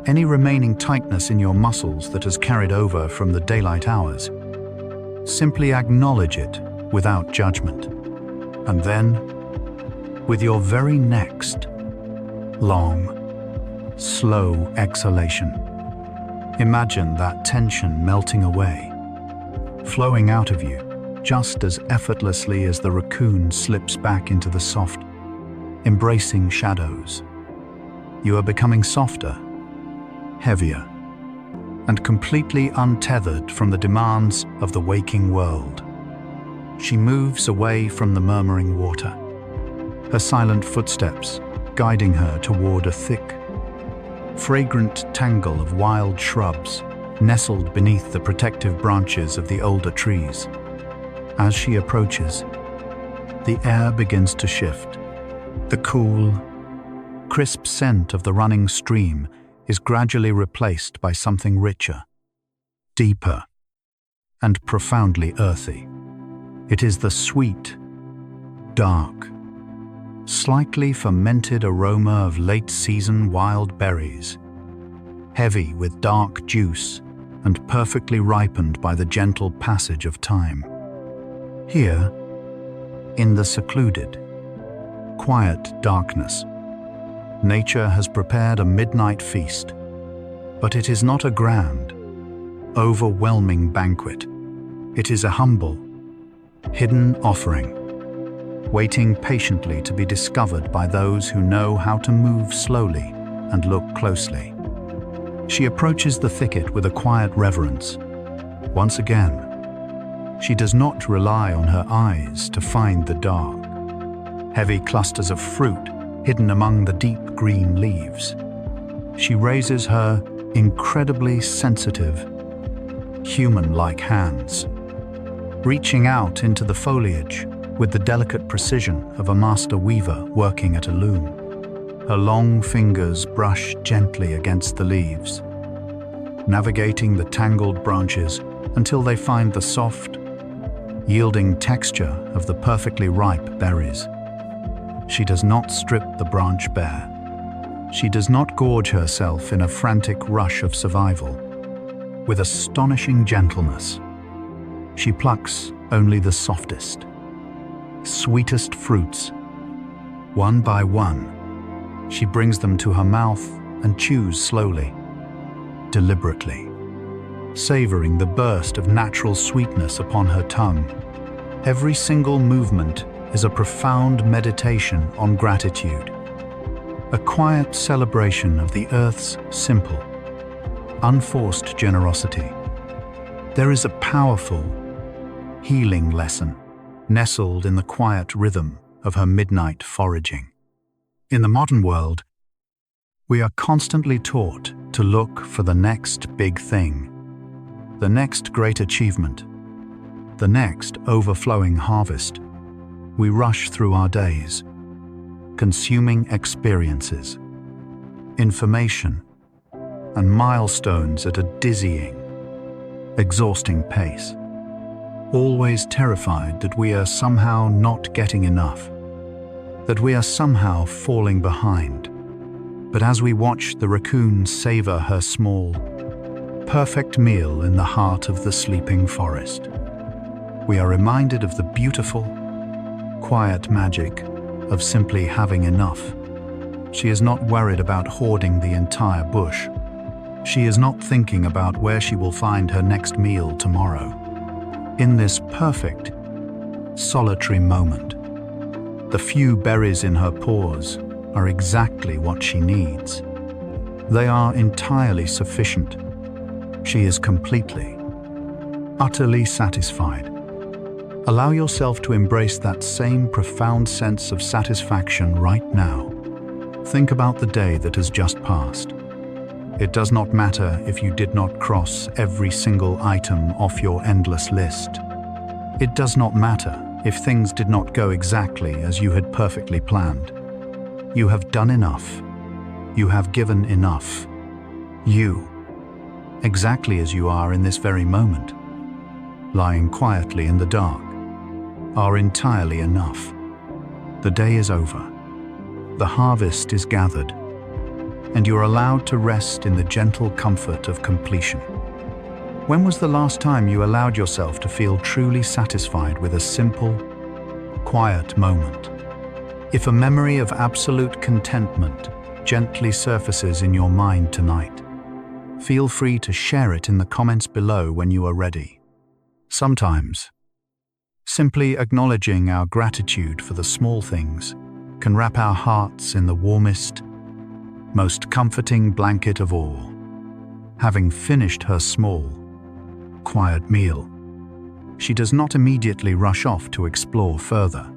any remaining tightness in your muscles that has carried over from the daylight hours, simply acknowledge it without judgment. And then, with your very next long, slow exhalation, imagine that tension melting away, flowing out of you just as effortlessly as the raccoon slips back into the soft, embracing shadows. You are becoming softer, heavier, and completely untethered from the demands of the waking world. She moves away from the murmuring water, her silent footsteps guiding her toward a thick, fragrant tangle of wild shrubs nestled beneath the protective branches of the older trees. As she approaches, the air begins to shift. The cool, crisp scent of the running stream is gradually replaced by something richer, deeper, and profoundly earthy. It is the sweet, dark, slightly fermented aroma of late-season wild berries, heavy with dark juice and perfectly ripened by the gentle passage of time. Here, in the secluded, quiet darkness, nature has prepared a midnight feast, but it is not a grand, overwhelming banquet. It is a humble, hidden offering, waiting patiently to be discovered by those who know how to move slowly and look closely. She approaches the thicket with a quiet reverence. Once again, she does not rely on her eyes to find the dark, heavy clusters of fruit hidden among the deep green leaves. She raises her incredibly sensitive, human-like hands, reaching out into the foliage with the delicate precision of a master weaver working at a loom. Her long fingers brush gently against the leaves, navigating the tangled branches until they find the soft, yielding texture of the perfectly ripe berries. She does not strip the branch bare. She does not gorge herself in a frantic rush of survival. With astonishing gentleness, she plucks only the softest, sweetest fruits. One by one, she brings them to her mouth and chews slowly, deliberately, savoring the burst of natural sweetness upon her tongue. Every single movement is a profound meditation on gratitude, a quiet celebration of the earth's simple, unforced generosity. There is a powerful, healing lesson nestled in the quiet rhythm of her midnight foraging. In the modern world, we are constantly taught to look for the next big thing, the next great achievement, the next overflowing harvest. We rush through our days, consuming experiences, information, and milestones at a dizzying, exhausting pace. always terrified that we are somehow not getting enough, that we are somehow falling behind. But as we watch the raccoon savor her small, perfect meal in the heart of the sleeping forest, we are reminded of the beautiful, quiet magic of simply having enough. She is not worried about hoarding the entire bush. She is not thinking about where she will find her next meal tomorrow. In this perfect, solitary moment, the few berries in her paws are exactly what she needs. They are entirely sufficient. She is completely, utterly satisfied. Allow yourself to embrace that same profound sense of satisfaction right now. Think about the day that has just passed. It does not matter if you did not cross every single item off your endless list. It does not matter if things did not go exactly as you had perfectly planned. You have done enough. You have given enough. You, exactly as you are in this very moment, lying quietly in the dark, are entirely enough. The day is over. The harvest is gathered, and you're allowed to rest in the gentle comfort of completion. When was the last time you allowed yourself to feel truly satisfied with a simple, quiet moment? If a memory of absolute contentment gently surfaces in your mind tonight, feel free to share it in the comments below when you are ready. Sometimes, simply acknowledging our gratitude for the small things can wrap our hearts in the warmest, most comforting blanket of all. Having finished her small, quiet meal, she does not immediately rush off to explore further.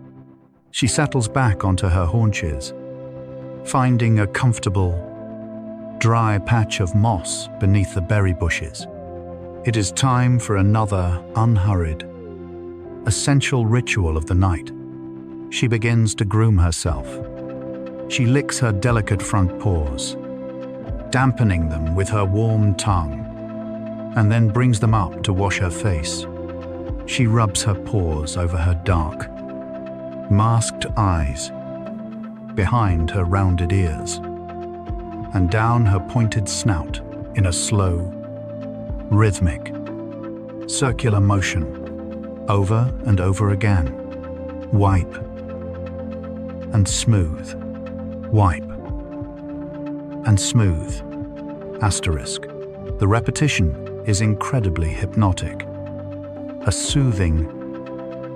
She settles back onto her haunches, finding a comfortable, dry patch of moss beneath the berry bushes. It is time for another unhurried, essential ritual of the night. She begins to groom herself. She licks her delicate front paws, dampening them with her warm tongue, and then brings them up to wash her face. She rubs her paws over her dark, masked eyes, behind her rounded ears, and down her pointed snout in a slow, rhythmic, circular motion, over and over again. Wipe and smooth. Wipe and smooth. Asterisk. The repetition is incredibly hypnotic. A soothing,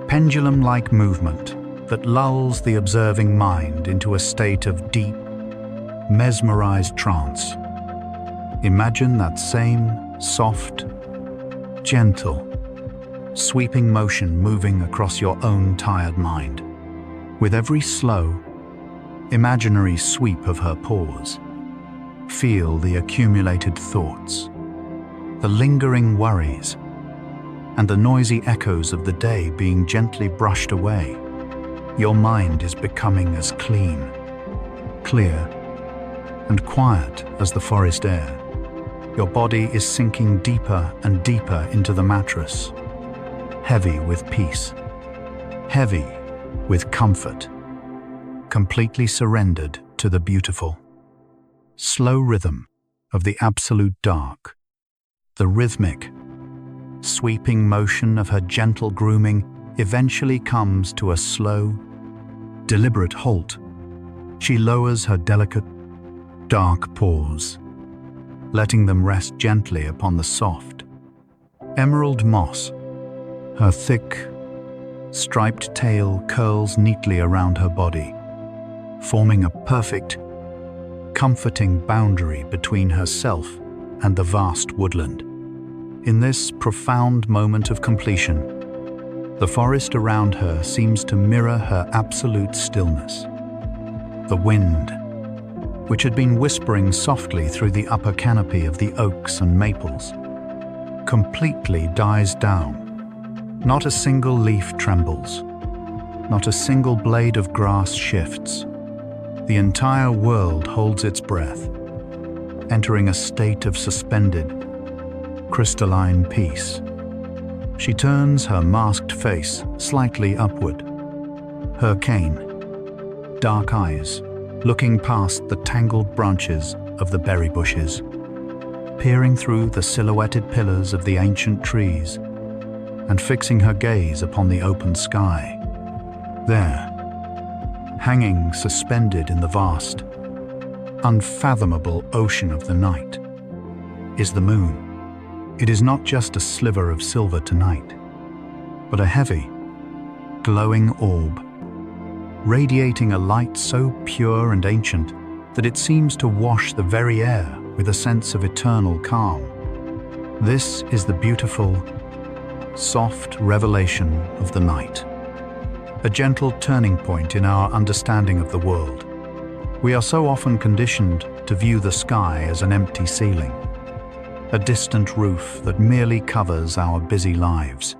pendulum-like movement that lulls the observing mind into a state of deep, mesmerized trance. Imagine that same soft, gentle, sweeping motion moving across your own tired mind. With every slow, imaginary sweep of her paws, feel the accumulated thoughts, the lingering worries, and the noisy echoes of the day being gently brushed away. Your mind is becoming as clean, clear, and quiet as the forest air. Your body is sinking deeper and deeper into the mattress, heavy with peace, heavy with comfort, completely surrendered to the beautiful, slow rhythm of the absolute dark. The rhythmic, sweeping motion of her gentle grooming eventually comes to a slow, deliberate halt. She lowers her delicate, dark paws, letting them rest gently upon the soft, emerald moss. Her thick, striped tail curls neatly around her body, forming a perfect, comforting boundary between herself and the vast woodland. In this profound moment of completion, the forest around her seems to mirror her absolute stillness. The wind, which had been whispering softly through the upper canopy of the oaks and maples, completely dies down. Not a single leaf trembles. Not a single blade of grass shifts. The entire world holds its breath, entering a state of suspended, crystalline peace. She turns her masked face slightly upward. Her cane, dark eyes, looking past the tangled branches of the berry bushes, peering through the silhouetted pillars of the ancient trees, and fixing her gaze upon the open sky. There, hanging suspended in the vast, unfathomable ocean of the night, is the moon. It is not just a sliver of silver tonight, but a heavy, glowing orb, radiating a light so pure and ancient that it seems to wash the very air with a sense of eternal calm. This is the beautiful, soft revelation of the night, a gentle turning point in our understanding of the world. We are so often conditioned to view the sky as an empty ceiling, a distant roof that merely covers our busy lives.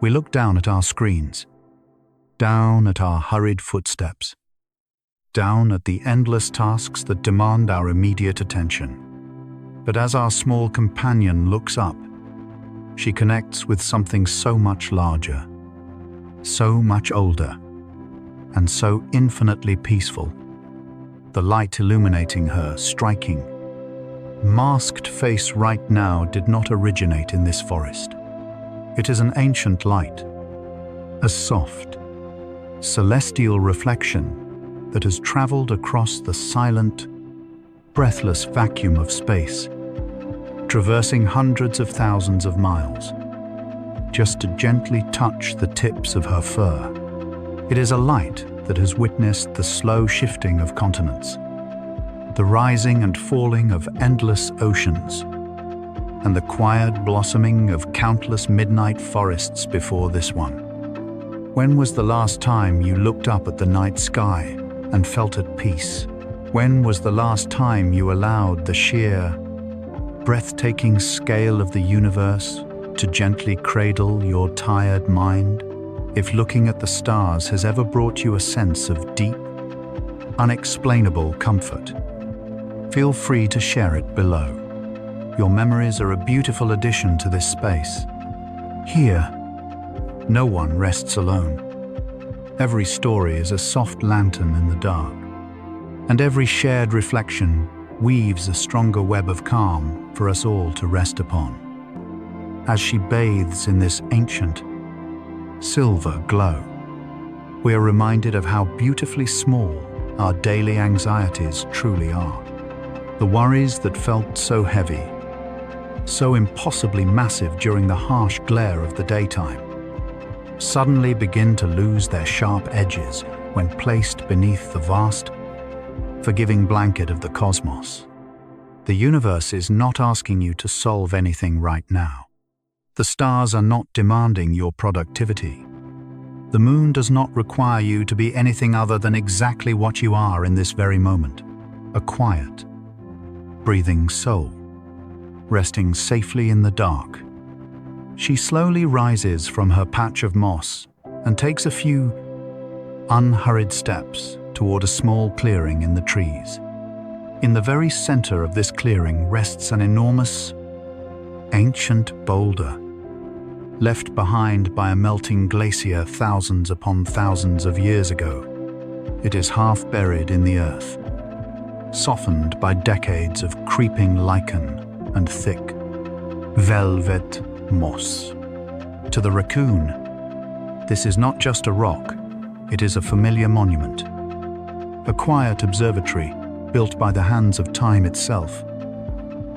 We look down at our screens, down at our hurried footsteps, down at the endless tasks that demand our immediate attention. But as our small companion looks up, she connects with something so much larger, so much older, and so infinitely peaceful. The light illuminating her striking, masked face right now did not originate in this forest. It is an ancient light, a soft, celestial reflection that has traveled across the silent, breathless vacuum of space, traversing hundreds of thousands of miles, just to gently touch the tips of her fur. It is a light that has witnessed the slow shifting of continents, the rising and falling of endless oceans, and the quiet blossoming of countless midnight forests before this one. When was the last time you looked up at the night sky and felt at peace? When was the last time you allowed the sheer, breathtaking scale of the universe to gently cradle your tired mind? If looking at the stars has ever brought you a sense of deep, unexplainable comfort, feel free to share it below. Your memories are a beautiful addition to this space. Here, no one rests alone. Every story is a soft lantern in the dark, and every shared reflection weaves a stronger web of calm for us all to rest upon. As she bathes in this ancient, silver glow, we are reminded of how beautifully small our daily anxieties truly are. The worries that felt so heavy, so impossibly massive during the harsh glare of the daytime, suddenly begin to lose their sharp edges when placed beneath the vast, forgiving blanket of the cosmos. The universe is not asking you to solve anything right now. The stars are not demanding your productivity. The moon does not require you to be anything other than exactly what you are in this very moment, a quiet, breathing soul, resting safely in the dark. She slowly rises from her patch of moss and takes a few unhurried steps toward a small clearing in the trees. In the very center of this clearing rests an enormous, ancient boulder, left behind by a melting glacier thousands upon thousands of years ago. It is half buried in the earth, softened by decades of creeping lichen and thick, velvet moss. To the raccoon, this is not just a rock, it is a familiar monument, a quiet observatory built by the hands of time itself.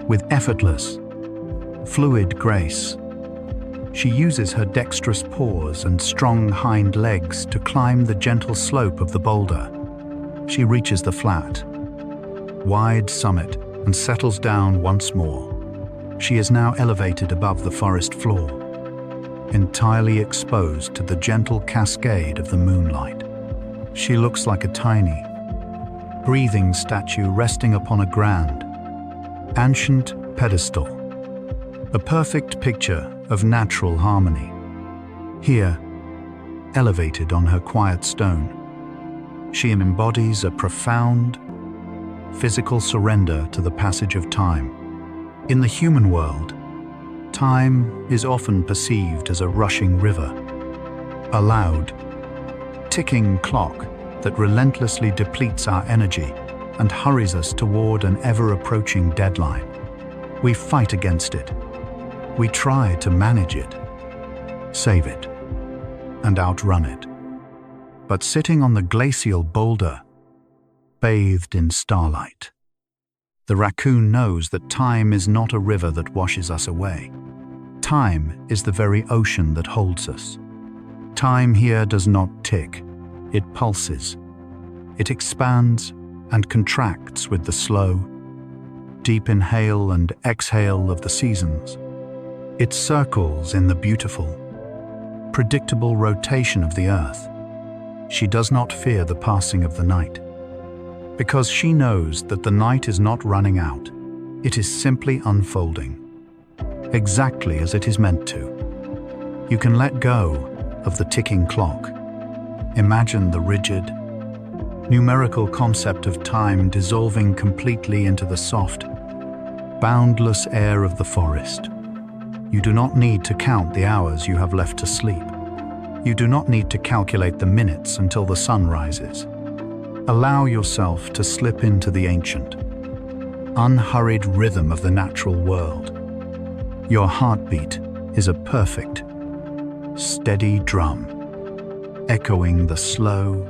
With effortless, fluid grace, she uses her dexterous paws and strong hind legs to climb the gentle slope of the boulder. She reaches the flat, wide summit and settles down once more. She is now elevated above the forest floor, entirely exposed to the gentle cascade of the moonlight. She looks like a tiny, breathing statue resting upon a grand, ancient pedestal, a perfect picture of natural harmony. Here, elevated on her quiet stone, she embodies a profound, physical surrender to the passage of time. In the human world, Time is often perceived as a rushing river, a loud, ticking clock that relentlessly depletes our energy and hurries us toward an ever-approaching deadline. We fight against it. We try to manage it, save it, and outrun it. But sitting on the glacial boulder, bathed in starlight, the raccoon knows that time is not a river that washes us away. Time is the very ocean that holds us. Time here does not tick, it pulses. It expands and contracts with the slow, deep inhale and exhale of the seasons. It circles in the beautiful, predictable rotation of the earth. She does not fear the passing of the night, because she knows that the night is not running out. It is simply unfolding, exactly as it is meant to. You can let go of the ticking clock. Imagine the rigid, numerical concept of time dissolving completely into the soft, boundless air of the forest. You do not need to count the hours you have left to sleep. You do not need to calculate the minutes until the sun rises. Allow yourself to slip into the ancient, unhurried rhythm of the natural world. Your heartbeat is a perfect, steady drum, echoing the slow,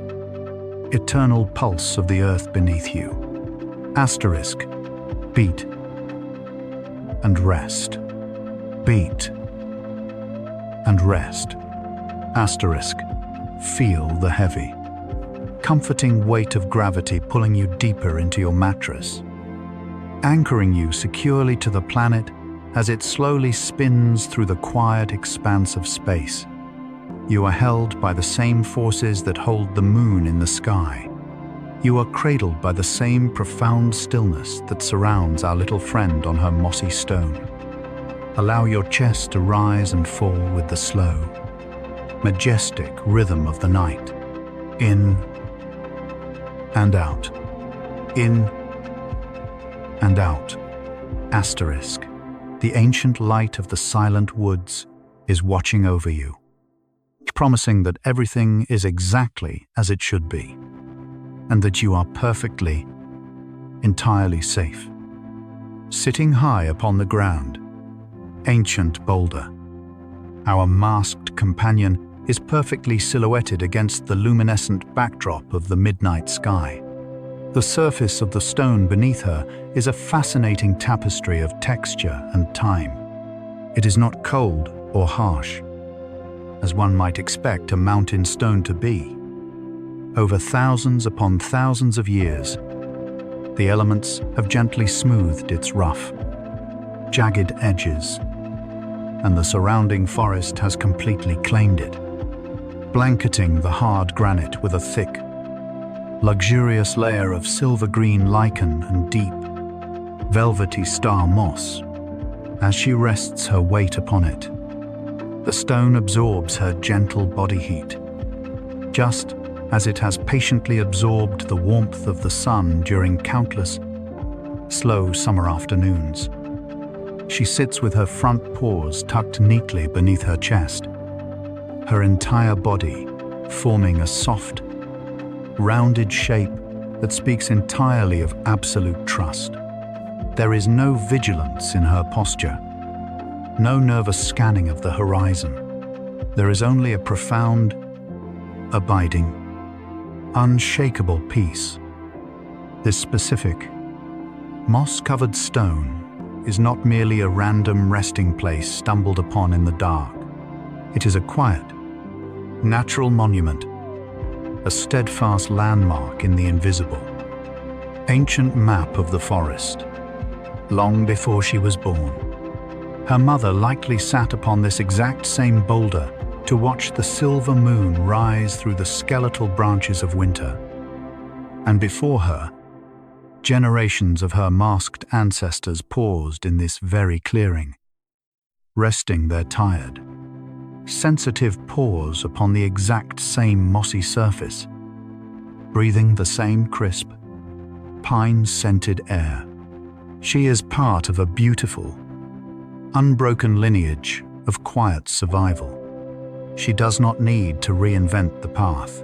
eternal pulse of the earth beneath you. Asterisk, beat, and rest. Beat, and rest. Asterisk, feel the heavy, comforting weight of gravity pulling you deeper into your mattress, anchoring you securely to the planet as it slowly spins through the quiet expanse of space. You are held by the same forces that hold the moon in the sky. You are cradled by the same profound stillness that surrounds our little friend on her mossy stone. Allow your chest to rise and fall with the slow, majestic rhythm of the night. In and out. In and out. Asterisk. The ancient light of the silent woods is watching over you, promising that everything is exactly as it should be, and that you are perfectly, entirely safe. Sitting high upon the ground, ancient boulder, our masked companion is perfectly silhouetted against the luminescent backdrop of the midnight sky. The surface of the stone beneath her is a fascinating tapestry of texture and time. It is not cold or harsh, as one might expect a mountain stone to be. Over thousands upon thousands of years, the elements have gently smoothed its rough, jagged edges, and the surrounding forest has completely claimed it, blanketing the hard granite with a thick, luxurious layer of silver-green lichen and deep, velvety star moss. As she rests her weight upon it, the stone absorbs her gentle body heat, just as it has patiently absorbed the warmth of the sun during countless, slow summer afternoons. She sits with her front paws tucked neatly beneath her chest, her entire body forming a soft, rounded shape that speaks entirely of absolute trust. There is no vigilance in her posture, no nervous scanning of the horizon. There is only a profound, abiding, unshakable peace. This specific, moss-covered stone is not merely a random resting place stumbled upon in the dark. It is a quiet, natural monument, a steadfast landmark in the invisible, ancient map of the forest. Long before she was born, her mother likely sat upon this exact same boulder to watch the silver moon rise through the skeletal branches of winter. And before her, generations of her masked ancestors paused in this very clearing, resting their tired, sensitive paws upon the exact same mossy surface, breathing the same crisp, pine-scented air. She is part of a beautiful, unbroken lineage of quiet survival. She does not need to reinvent the path.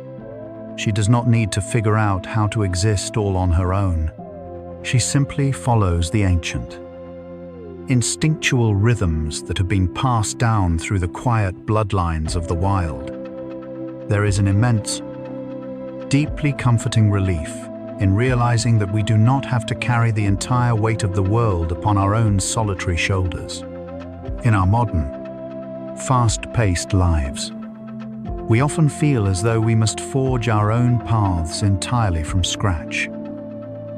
She does not need to figure out how to exist all on her own. She simply follows the ancient, instinctual rhythms that have been passed down through the quiet bloodlines of the wild. There is an immense, deeply comforting relief in realizing that we do not have to carry the entire weight of the world upon our own solitary shoulders. In our modern, fast-paced lives, we often feel as though we must forge our own paths entirely from scratch,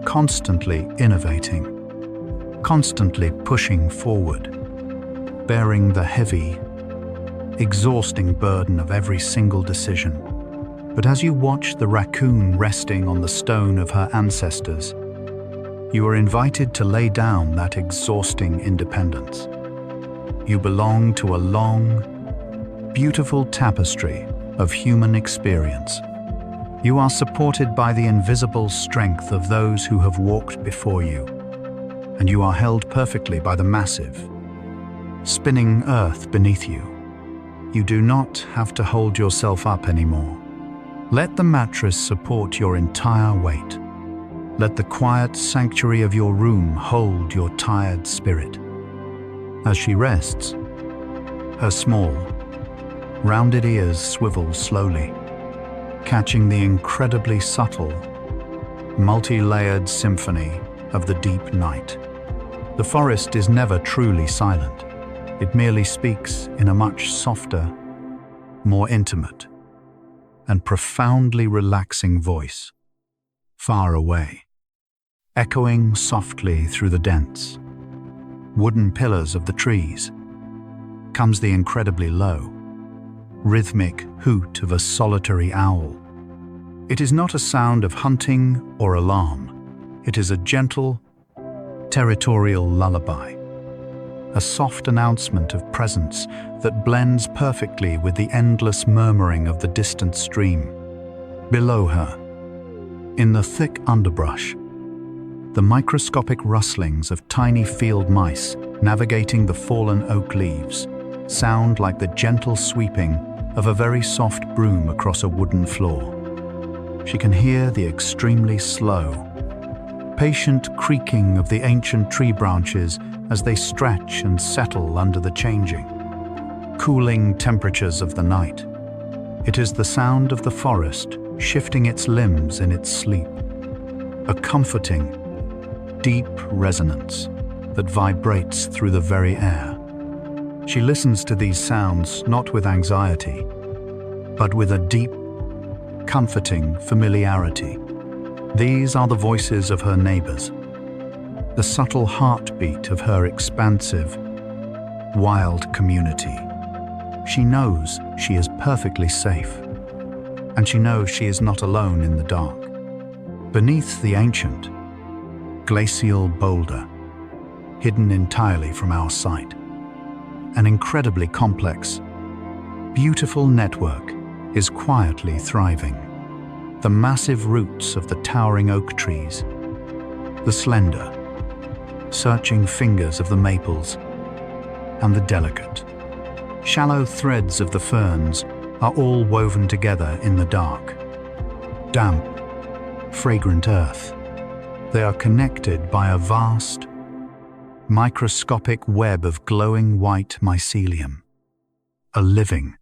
constantly innovating, constantly pushing forward, bearing the heavy, exhausting burden of every single decision. But as you watch the raccoon resting on the stone of her ancestors, you are invited to lay down that exhausting independence. You belong to a long, beautiful tapestry of human experience. You are supported by the invisible strength of those who have walked before you, and you are held perfectly by the massive, spinning earth beneath you. You do not have to hold yourself up anymore. Let the mattress support your entire weight. Let the quiet sanctuary of your room hold your tired spirit. As she rests, her small, rounded ears swivel slowly, catching the incredibly subtle, multi-layered symphony of the deep night. The forest is never truly silent. It merely speaks in a much softer, more intimate, and profoundly relaxing voice, far away, echoing softly through the dense, wooden pillars of the trees, comes the incredibly low, rhythmic hoot of a solitary owl. It is not a sound of hunting or alarm. It is a gentle, territorial lullaby, a soft announcement of presence that blends perfectly with the endless murmuring of the distant stream. Below her, in the thick underbrush, the microscopic rustlings of tiny field mice navigating the fallen oak leaves sound like the gentle sweeping of a very soft broom across a wooden floor. She can hear the extremely slow, patient creaking of the ancient tree branches as they stretch and settle under the changing, cooling temperatures of the night. It is the sound of the forest shifting its limbs in its sleep, a comforting, deep resonance that vibrates through the very air. She listens to these sounds not with anxiety, but with a deep, comforting familiarity. These are the voices of her neighbors, the subtle heartbeat of her expansive, wild community. She knows she is perfectly safe, and she knows she is not alone in the dark. Beneath the ancient, glacial boulder, hidden entirely from our sight, an incredibly complex, beautiful network is quietly thriving. The massive roots of the towering oak trees, the slender, searching fingers of the maples, and the delicate, shallow threads of the ferns are all woven together in the dark, damp, fragrant earth. They are connected by a vast, microscopic web of glowing white mycelium, a living,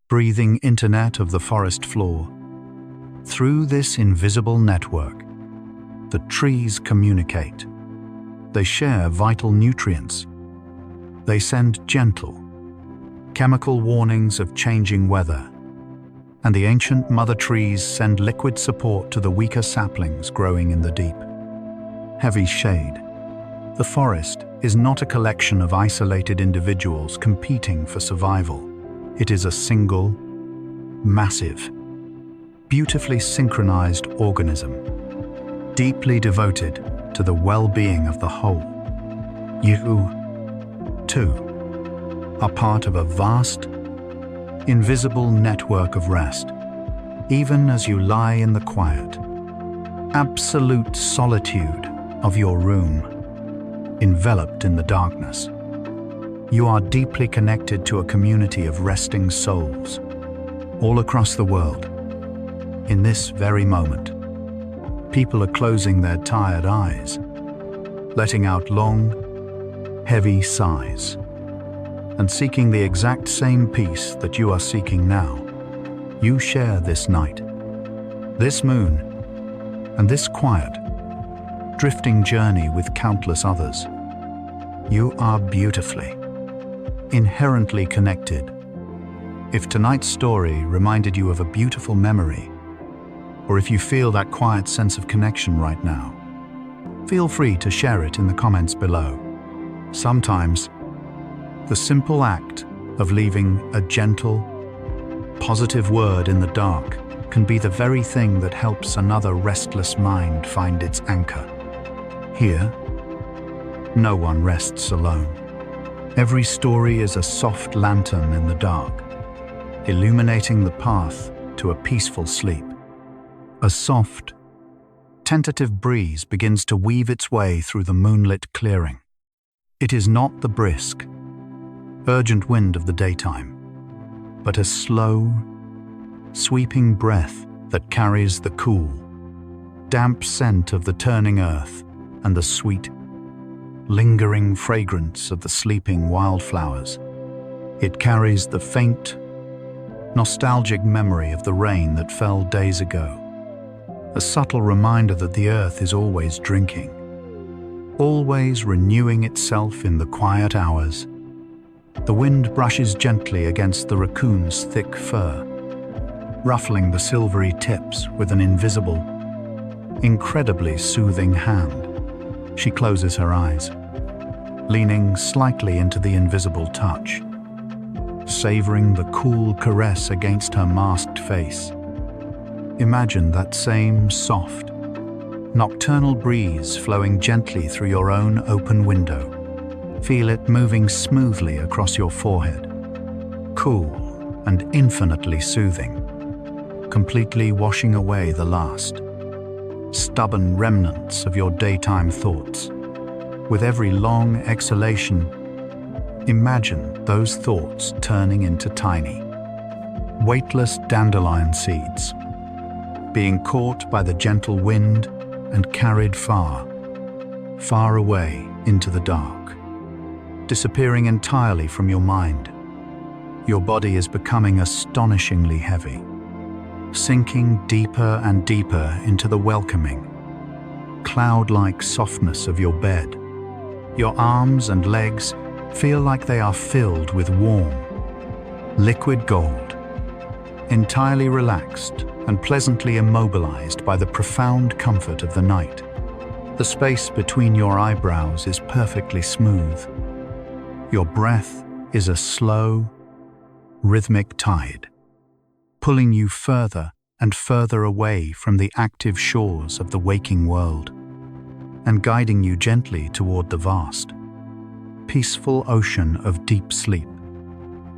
breathing internet of the forest floor. Through this invisible network, the trees communicate. They share vital nutrients. They send gentle, chemical warnings of changing weather. And the ancient mother trees send liquid support to the weaker saplings growing in the deep, heavy shade. The forest is not a collection of isolated individuals competing for survival. It is a single, massive, beautifully synchronized organism, deeply devoted to the well-being of the whole. You, too, are part of a vast, invisible network of rest, even as you lie in the quiet, absolute solitude of your room, enveloped in the darkness. You are deeply connected to a community of resting souls, all across the world. In this very moment, people are closing their tired eyes, letting out long, heavy sighs, and seeking the exact same peace that you are seeking now. You share this night, this moon, and this quiet, drifting journey with countless others. You are beautifully, inherently connected. If tonight's story reminded you of a beautiful memory, or if you feel that quiet sense of connection right now, feel free to share it in the comments below. Sometimes, the simple act of leaving a gentle, positive word in the dark can be the very thing that helps another restless mind find its anchor. Here, no one rests alone. Every story is a soft lantern in the dark, illuminating the path to a peaceful sleep. A soft, tentative breeze begins to weave its way through the moonlit clearing. It is not the brisk, urgent wind of the daytime, but a slow, sweeping breath that carries the cool, damp scent of the turning earth and the sweet, lingering fragrance of the sleeping wildflowers. It carries the faint, nostalgic memory of the rain that fell days ago, a subtle reminder that the earth is always drinking, always renewing itself in the quiet hours. The wind brushes gently against the raccoon's thick fur, ruffling the silvery tips with an invisible, incredibly soothing hand. She closes her eyes, leaning slightly into the invisible touch, savoring the cool caress against her masked face. Imagine that same soft, nocturnal breeze flowing gently through your own open window. Feel it moving smoothly across your forehead, cool and infinitely soothing, completely washing away the last, stubborn remnants of your daytime thoughts. With every long exhalation, imagine those thoughts turning into tiny, weightless dandelion seeds, being caught by the gentle wind and carried far, far away into the dark, disappearing entirely from your mind. Your body is becoming astonishingly heavy, sinking deeper and deeper into the welcoming, cloud-like softness of your bed. Your arms and legs feel like they are filled with warm, liquid gold, entirely relaxed and pleasantly immobilized by the profound comfort of the night. The space between your eyebrows is perfectly smooth. Your breath is a slow, rhythmic tide, pulling you further and further away from the active shores of the waking world, and guiding you gently toward the vast, peaceful ocean of deep sleep.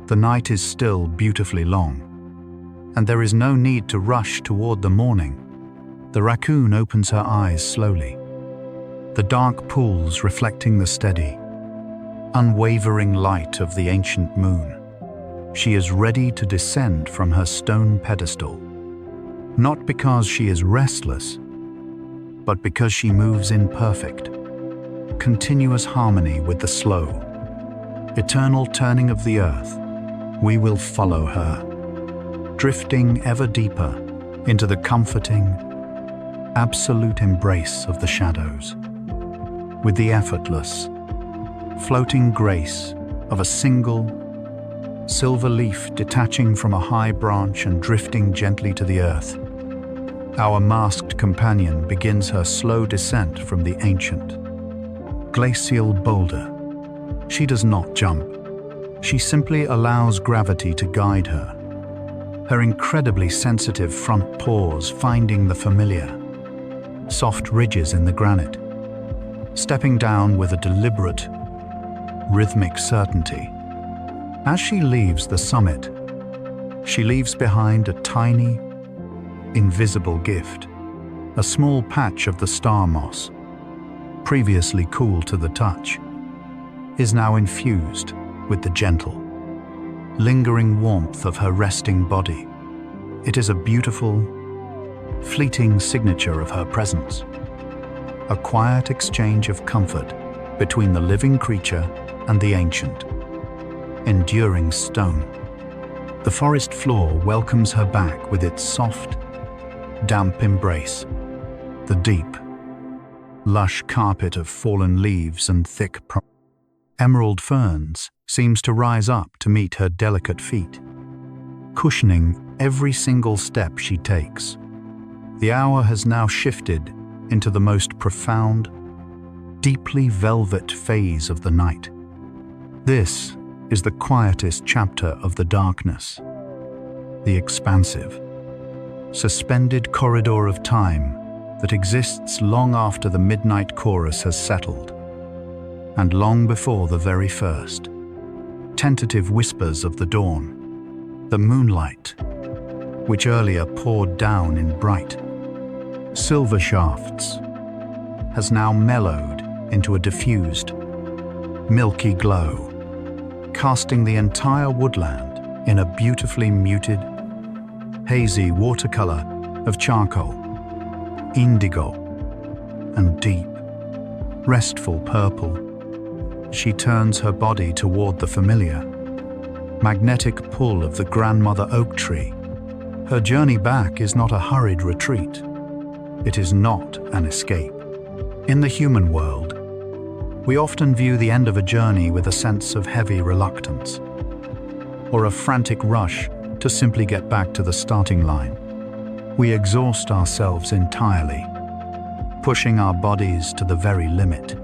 The night is still beautifully long, and there is no need to rush toward the morning. The raccoon opens her eyes slowly, the dark pools reflecting the steady, unwavering light of the ancient moon. She is ready to descend from her stone pedestal, not because she is restless, but because she moves in perfect, continuous harmony with the slow, eternal turning of the earth. We will follow her, drifting ever deeper into the comforting, absolute embrace of the shadows, with the effortless, floating grace of a single, silver leaf detaching from a high branch and drifting gently to the earth. Our masked companion begins her slow descent from the ancient, glacial boulder. She does not jump. She simply allows gravity to guide her, her incredibly sensitive front paws finding the familiar, soft ridges in the granite, stepping down with a deliberate, rhythmic certainty. As she leaves the summit, she leaves behind a tiny, invisible gift, a small patch of the star moss, previously cool to the touch, is now infused with the gentle, lingering warmth of her resting body. It is a beautiful, fleeting signature of her presence, a quiet exchange of comfort between the living creature and the ancient, enduring stone. The forest floor welcomes her back with its soft, damp embrace. The deep, lush carpet of fallen leaves and thick emerald ferns seems to rise up to meet her delicate feet, cushioning every single step she takes. The hour has now shifted into the most profound, deeply velvet phase of the night. This is the quietest chapter of the darkness, the expansive, suspended corridor of time that exists long after the midnight chorus has settled, and long before the very first tentative whispers of the dawn. The moonlight, which earlier poured down in bright, silver shafts, has now mellowed into a diffused, milky glow, casting the entire woodland in a beautifully muted, hazy watercolor of charcoal, indigo, and deep, restful purple. She turns her body toward the familiar, magnetic pull of the grandmother oak tree. Her journey back is not a hurried retreat. It is not an escape. In the human world, we often view the end of a journey with a sense of heavy reluctance, or a frantic rush to simply get back to the starting line. We exhaust ourselves entirely, pushing our bodies to the very limit,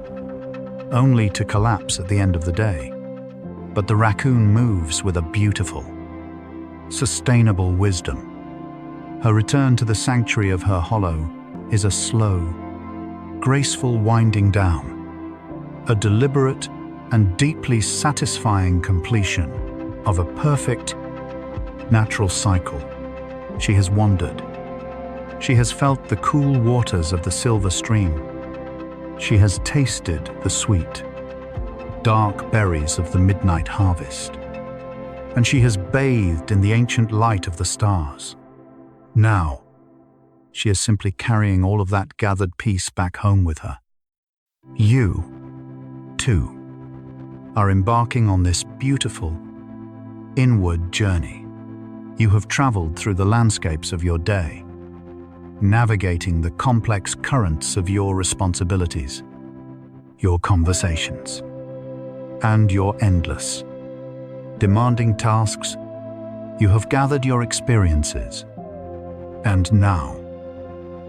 only to collapse at the end of the day. But the raccoon moves with a beautiful, sustainable wisdom. Her return to the sanctuary of her hollow is a slow, graceful winding down, a deliberate and deeply satisfying completion of a perfect, natural cycle. She has wandered. She has felt the cool waters of the silver stream. She has tasted the sweet, dark berries of the midnight harvest. And she has bathed in the ancient light of the stars. Now, she is simply carrying all of that gathered peace back home with her. You, too, are embarking on this beautiful, inward journey. You have traveled through the landscapes of your day, navigating the complex currents of your responsibilities, your conversations, and your endless, demanding tasks. You have gathered your experiences, and now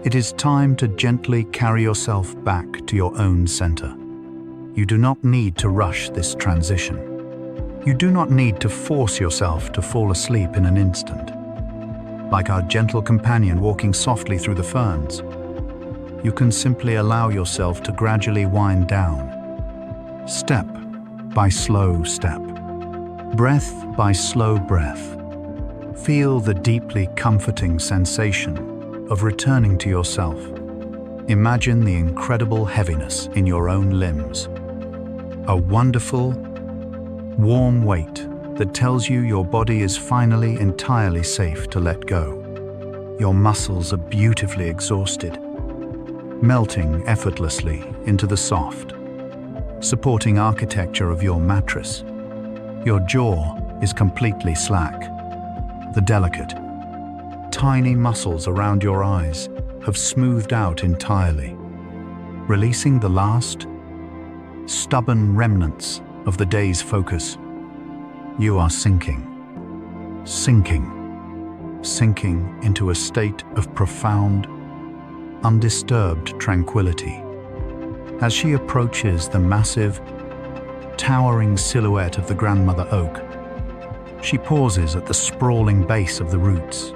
it is time to gently carry yourself back to your own center. You do not need to rush this transition. You do not need to force yourself to fall asleep in an instant. Like our gentle companion walking softly through the ferns, you can simply allow yourself to gradually wind down, step by slow step, breath by slow breath. Feel the deeply comforting sensation of returning to yourself. Imagine the incredible heaviness in your own limbs, a wonderful, warm weight that tells you your body is finally entirely safe to let go. Your muscles are beautifully exhausted, melting effortlessly into the soft, supporting architecture of your mattress. Your jaw is completely slack. The delicate, tiny muscles around your eyes have smoothed out entirely, releasing the last, stubborn remnants of the day's focus. You are sinking into a state of profound, undisturbed tranquility. As she approaches the massive, towering silhouette of the grandmother oak, she pauses at the sprawling base of the roots.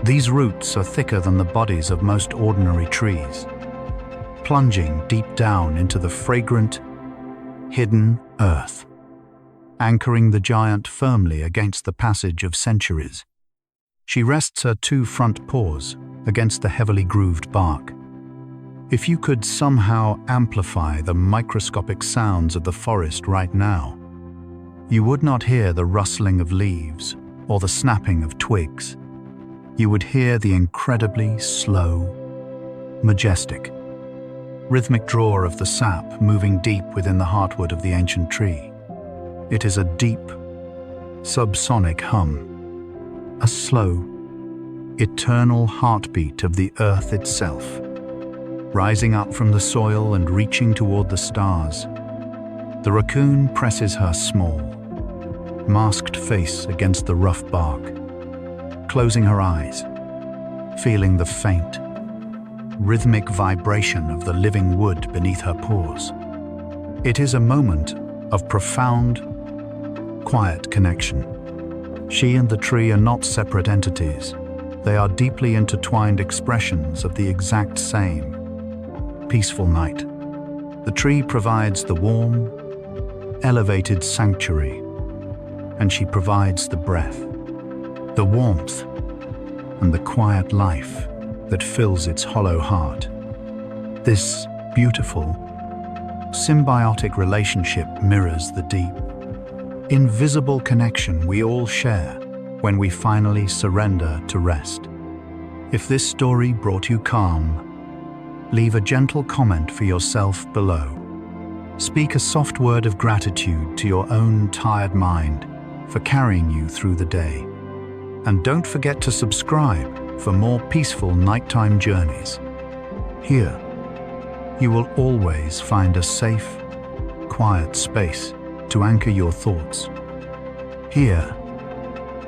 These roots are thicker than the bodies of most ordinary trees, plunging deep down into the fragrant, hidden earth, anchoring the giant firmly against the passage of centuries. She rests her two front paws against the heavily grooved bark. If you could somehow amplify the microscopic sounds of the forest right now, You would not hear the rustling of leaves or the snapping of twigs. You would hear the incredibly slow, majestic, rhythmic draw of the sap moving deep within the heartwood of the ancient tree. It is a deep, subsonic hum, a slow, eternal heartbeat of the earth itself, rising up from the soil and reaching toward the stars. The raccoon presses her small, masked face against the rough bark, closing her eyes, feeling the faint, rhythmic vibration of the living wood beneath her paws. It is a moment of profound, quiet connection. She and the tree are not separate entities. They are deeply intertwined expressions of the exact same peaceful night. The tree provides the warm, elevated sanctuary, and she provides the breath, the warmth, and the quiet life that fills its hollow heart. This beautiful, symbiotic relationship mirrors the deep, invisible connection we all share when we finally surrender to rest. If this story brought you calm, leave a gentle comment for yourself below. Speak a soft word of gratitude to your own tired mind for carrying you through the day. And don't forget to subscribe for more peaceful nighttime journeys. Here, you will always find a safe, quiet space to anchor your thoughts. Here,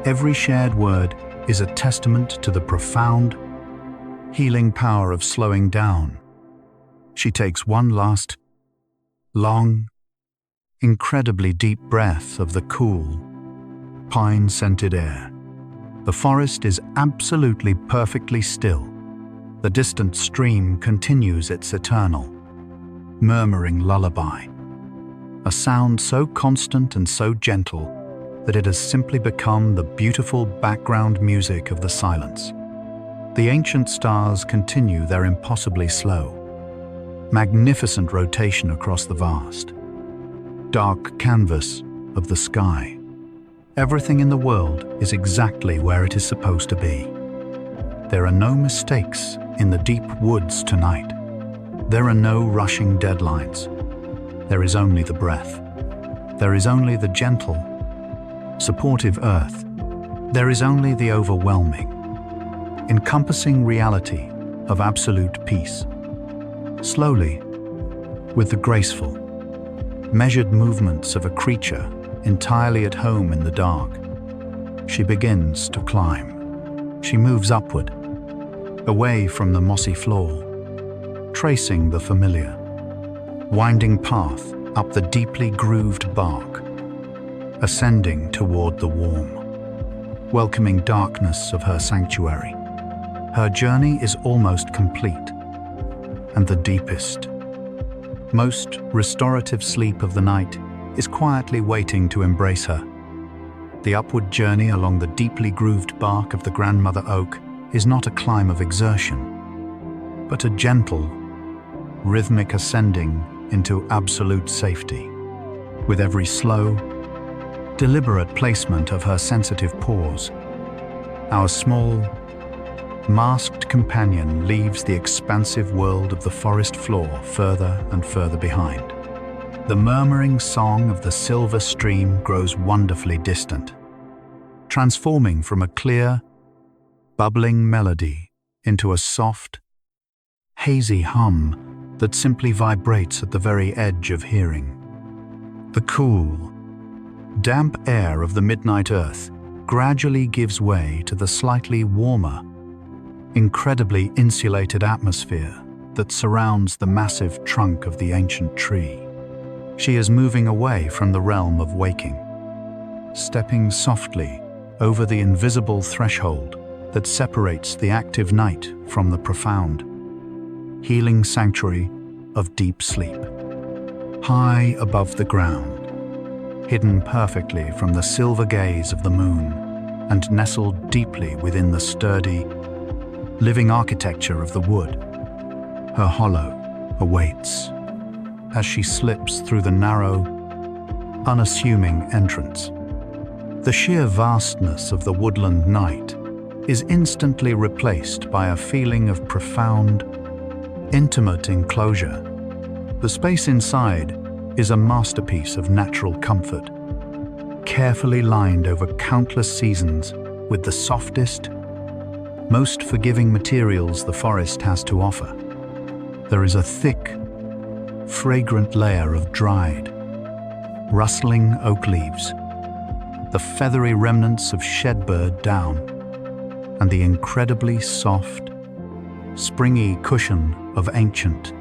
every shared word is a testament to the profound, healing power of slowing down. She takes one last, long, incredibly deep breath of the cool, pine-scented air. The forest is absolutely perfectly still. The distant stream continues its eternal, murmuring lullaby, a sound so constant and so gentle that it has simply become the beautiful background music of the silence. The ancient stars continue their impossibly slow, magnificent rotation across the vast, dark canvas of the sky. Everything in the world is exactly where it is supposed to be. There are no mistakes in the deep woods tonight. There are no rushing deadlines. There is only the breath. There is only the gentle, supportive earth. There is only the overwhelming, encompassing reality of absolute peace. Slowly, with the graceful, measured movements of a creature entirely at home in the dark, she begins to climb. She moves upward, away from the mossy floor, tracing the familiar, winding path up the deeply grooved bark, ascending toward the warm, welcoming darkness of her sanctuary. Her journey is almost complete, and the deepest, most restorative sleep of the night is quietly waiting to embrace her. The upward journey along the deeply grooved bark of the grandmother oak is not a climb of exertion, but a gentle, rhythmic ascending into absolute safety. With every slow, deliberate placement of her sensitive paws, our small, masked companion leaves the expansive world of the forest floor further and further behind. The murmuring song of the silver stream grows wonderfully distant, transforming from a clear, bubbling melody into a soft, hazy hum that simply vibrates at the very edge of hearing. The cool, damp air of the midnight earth gradually gives way to the slightly warmer, incredibly insulated atmosphere that surrounds the massive trunk of the ancient tree. She is moving away from the realm of waking, stepping softly over the invisible threshold that separates the active night from the profound, healing sanctuary of deep sleep. High above the ground, hidden perfectly from the silver gaze of the moon and nestled deeply within the sturdy, living architecture of the wood, her hollow awaits as she slips through the narrow, unassuming entrance. The sheer vastness of the woodland night is instantly replaced by a feeling of profound, intimate enclosure. The space inside is a masterpiece of natural comfort, carefully lined over countless seasons with the softest, most forgiving materials the forest has to offer. There is a thick, fragrant layer of dried, rustling oak leaves, the feathery remnants of shedbird down, and the incredibly soft, springy cushion of ancient,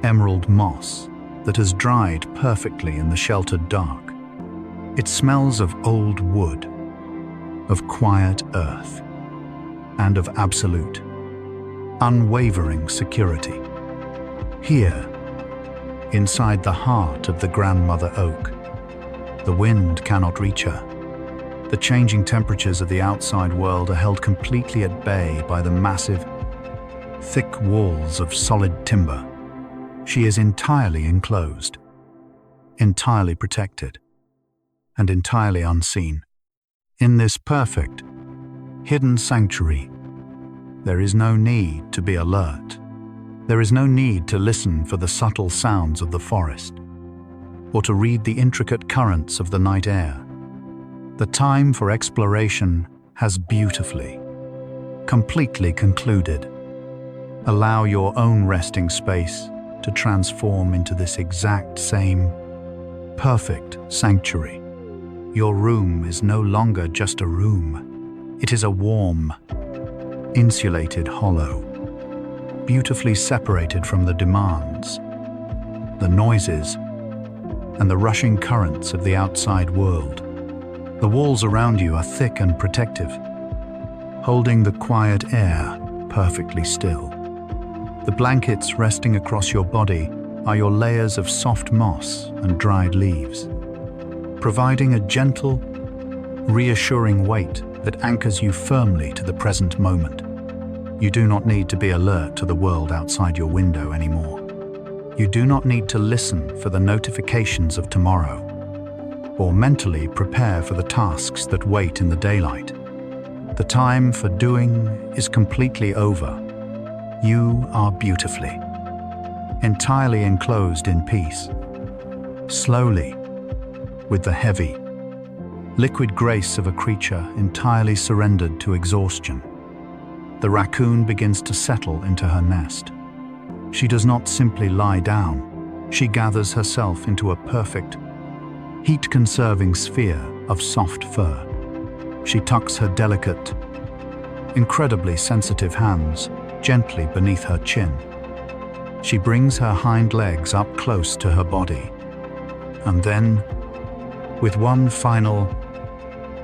emerald moss that has dried perfectly in the sheltered dark. It smells of old wood, of quiet earth, and of absolute, unwavering security. Here, inside the heart of the grandmother oak, the wind cannot reach her. The changing temperatures of the outside world are held completely at bay by the massive, thick walls of solid timber. She is entirely enclosed, entirely protected, and entirely unseen. In this perfect, hidden sanctuary, there is no need to be alert. There is no need to listen for the subtle sounds of the forest, or to read the intricate currents of the night air. The time for exploration has beautifully, completely concluded. Allow your own resting space to transform into this exact same, perfect sanctuary. Your room is no longer just a room. It is a warm, insulated hollow, beautifully separated from the demands, the noises, and the rushing currents of the outside world. The walls around you are thick and protective, holding the quiet air perfectly still. The blankets resting across your body are your layers of soft moss and dried leaves, providing a gentle, reassuring weight that anchors you firmly to the present moment. You do not need to be alert to the world outside your window anymore. You do not need to listen for the notifications of tomorrow, or mentally prepare for the tasks that wait in the daylight. The time for doing is completely over. You are beautifully, entirely enclosed in peace. Slowly, with the heavy, liquid grace of a creature entirely surrendered to exhaustion, the raccoon begins to settle into her nest. She does not simply lie down. She gathers herself into a perfect, heat-conserving sphere of soft fur. She tucks her delicate, incredibly sensitive hands gently beneath her chin. She brings her hind legs up close to her body, and then, with one final,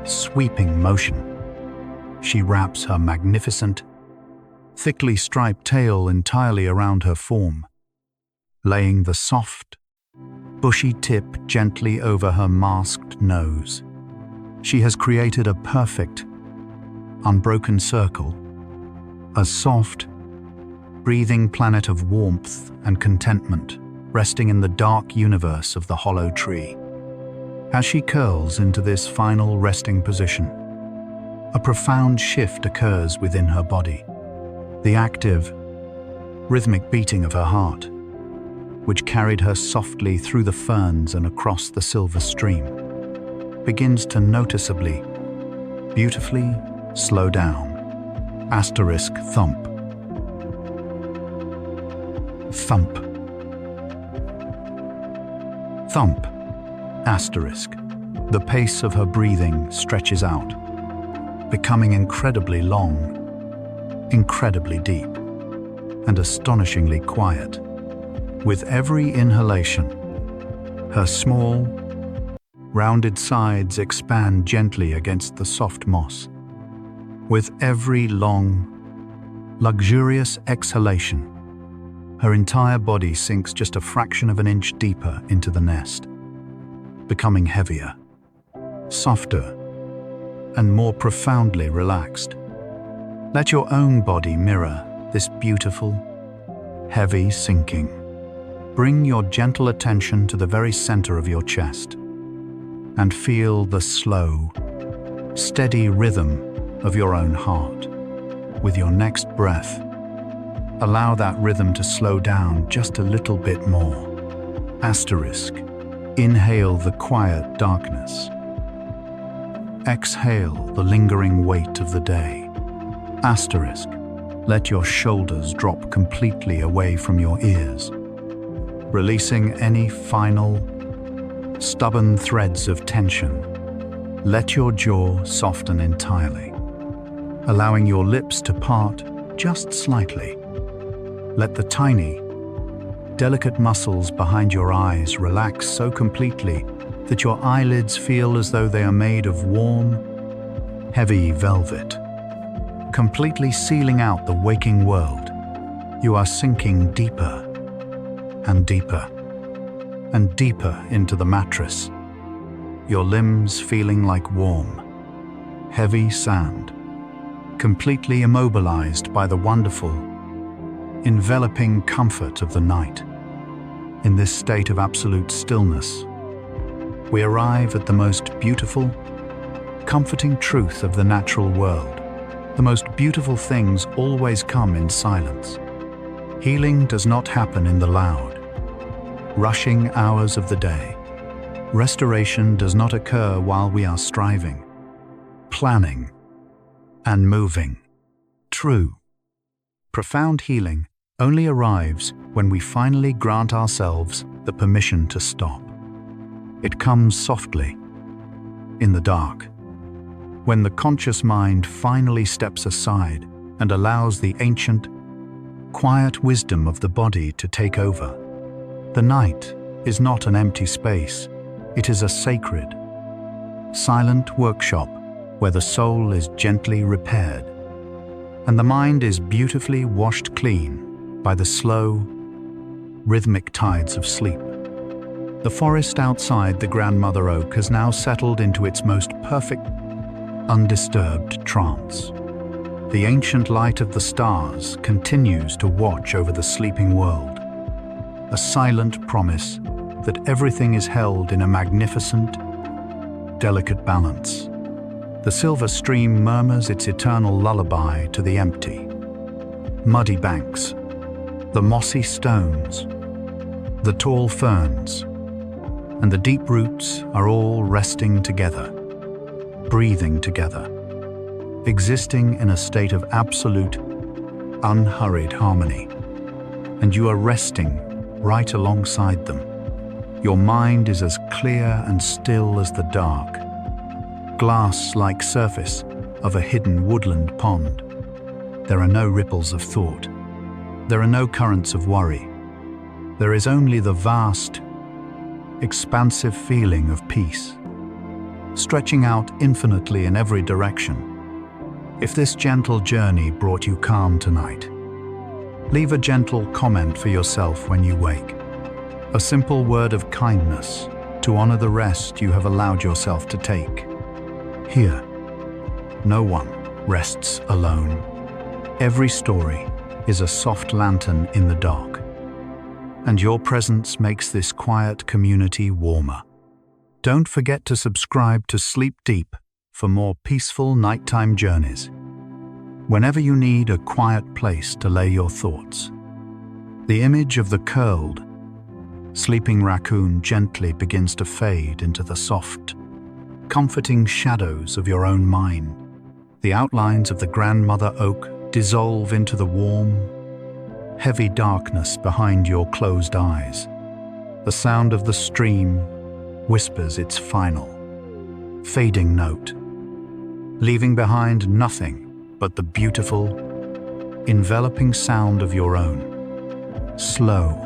sweeping motion, she wraps her magnificent, thickly striped tail entirely around her form, laying the soft, bushy tip gently over her masked nose. She has created a perfect, unbroken circle, a soft, breathing planet of warmth and contentment resting in the dark universe of the hollow tree. As she curls into this final resting position, a profound shift occurs within her body. The active, rhythmic beating of her heart, which carried her softly through the ferns and across the silver stream, begins to noticeably, beautifully slow down. Asterisk thump. Thump. Thump. Asterisk. The pace of her breathing stretches out, becoming incredibly long, incredibly deep, and astonishingly quiet. With every inhalation, her small, rounded sides expand gently against the soft moss. With every long, luxurious exhalation, her entire body sinks just a fraction of an inch deeper into the nest, becoming heavier, softer, and more profoundly relaxed. Let your own body mirror this beautiful, heavy sinking. Bring your gentle attention to the very center of your chest, and feel the slow, steady rhythm of your own heart. With your next breath, allow that rhythm to slow down just a little bit more. Asterisk. Inhale the quiet darkness. Exhale the lingering weight of the day. Asterisk. Let your shoulders drop completely away from your ears, releasing any final, stubborn threads of tension. Let your jaw soften entirely, allowing your lips to part just slightly. Let the tiny, delicate muscles behind your eyes relax so completely that your eyelids feel as though they are made of warm, heavy velvet, completely sealing out the waking world. You are sinking deeper and deeper and deeper into the mattress, your limbs feeling like warm, heavy sand, completely immobilized by the wonderful, enveloping comfort of the night. In this state of absolute stillness, we arrive at the most beautiful, comforting truth of the natural world. The most beautiful things always come in silence. Healing does not happen in the loud, rushing hours of the day. Restoration does not occur while we are striving, planning, and moving. True, profound healing only arrives when we finally grant ourselves the permission to stop. It comes softly, in the dark, when the conscious mind finally steps aside and allows the ancient, quiet wisdom of the body to take over. The night is not an empty space. It is a sacred, silent workshop where the soul is gently repaired and the mind is beautifully washed clean by the slow, rhythmic tides of sleep. The forest outside the grandmother oak has now settled into its most perfect, undisturbed trance. The ancient light of the stars continues to watch over the sleeping world, a silent promise that everything is held in a magnificent, delicate balance. The silver stream murmurs its eternal lullaby to the empty, muddy banks, the mossy stones, the tall ferns, and the deep roots are all resting together, breathing together, existing in a state of absolute, unhurried harmony. And you are resting right alongside them. Your mind is as clear and still as the dark, glass-like surface of a hidden woodland pond. There are no ripples of thought. There are no currents of worry. There is only the vast, expansive feeling of peace, stretching out infinitely in every direction. If this gentle journey brought you calm tonight, leave a gentle comment for yourself when you wake. A simple word of kindness to honor the rest you have allowed yourself to take. Here, no one rests alone. Every story is a soft lantern in the dark, and your presence makes this quiet community warmer. Don't forget to subscribe to Sleep Deep for more peaceful nighttime journeys. Whenever you need a quiet place to lay your thoughts, the image of the curled, sleeping raccoon gently begins to fade into the soft, comforting shadows of your own mind. The outlines of the grandmother oak dissolve into the warm, heavy darkness behind your closed eyes. The sound of the stream whispers its final, fading note, leaving behind nothing but the beautiful, enveloping sound of your own, slow,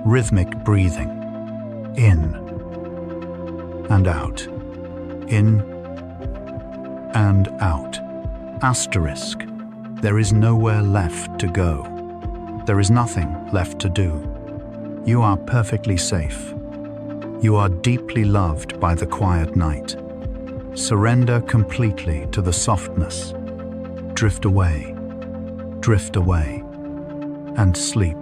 rhythmic breathing, in and out, in and out. Asterisk. There is nowhere left to go. There is nothing left to do. You are perfectly safe. You are deeply loved by the quiet night. Surrender completely to the softness. Drift away, and sleep.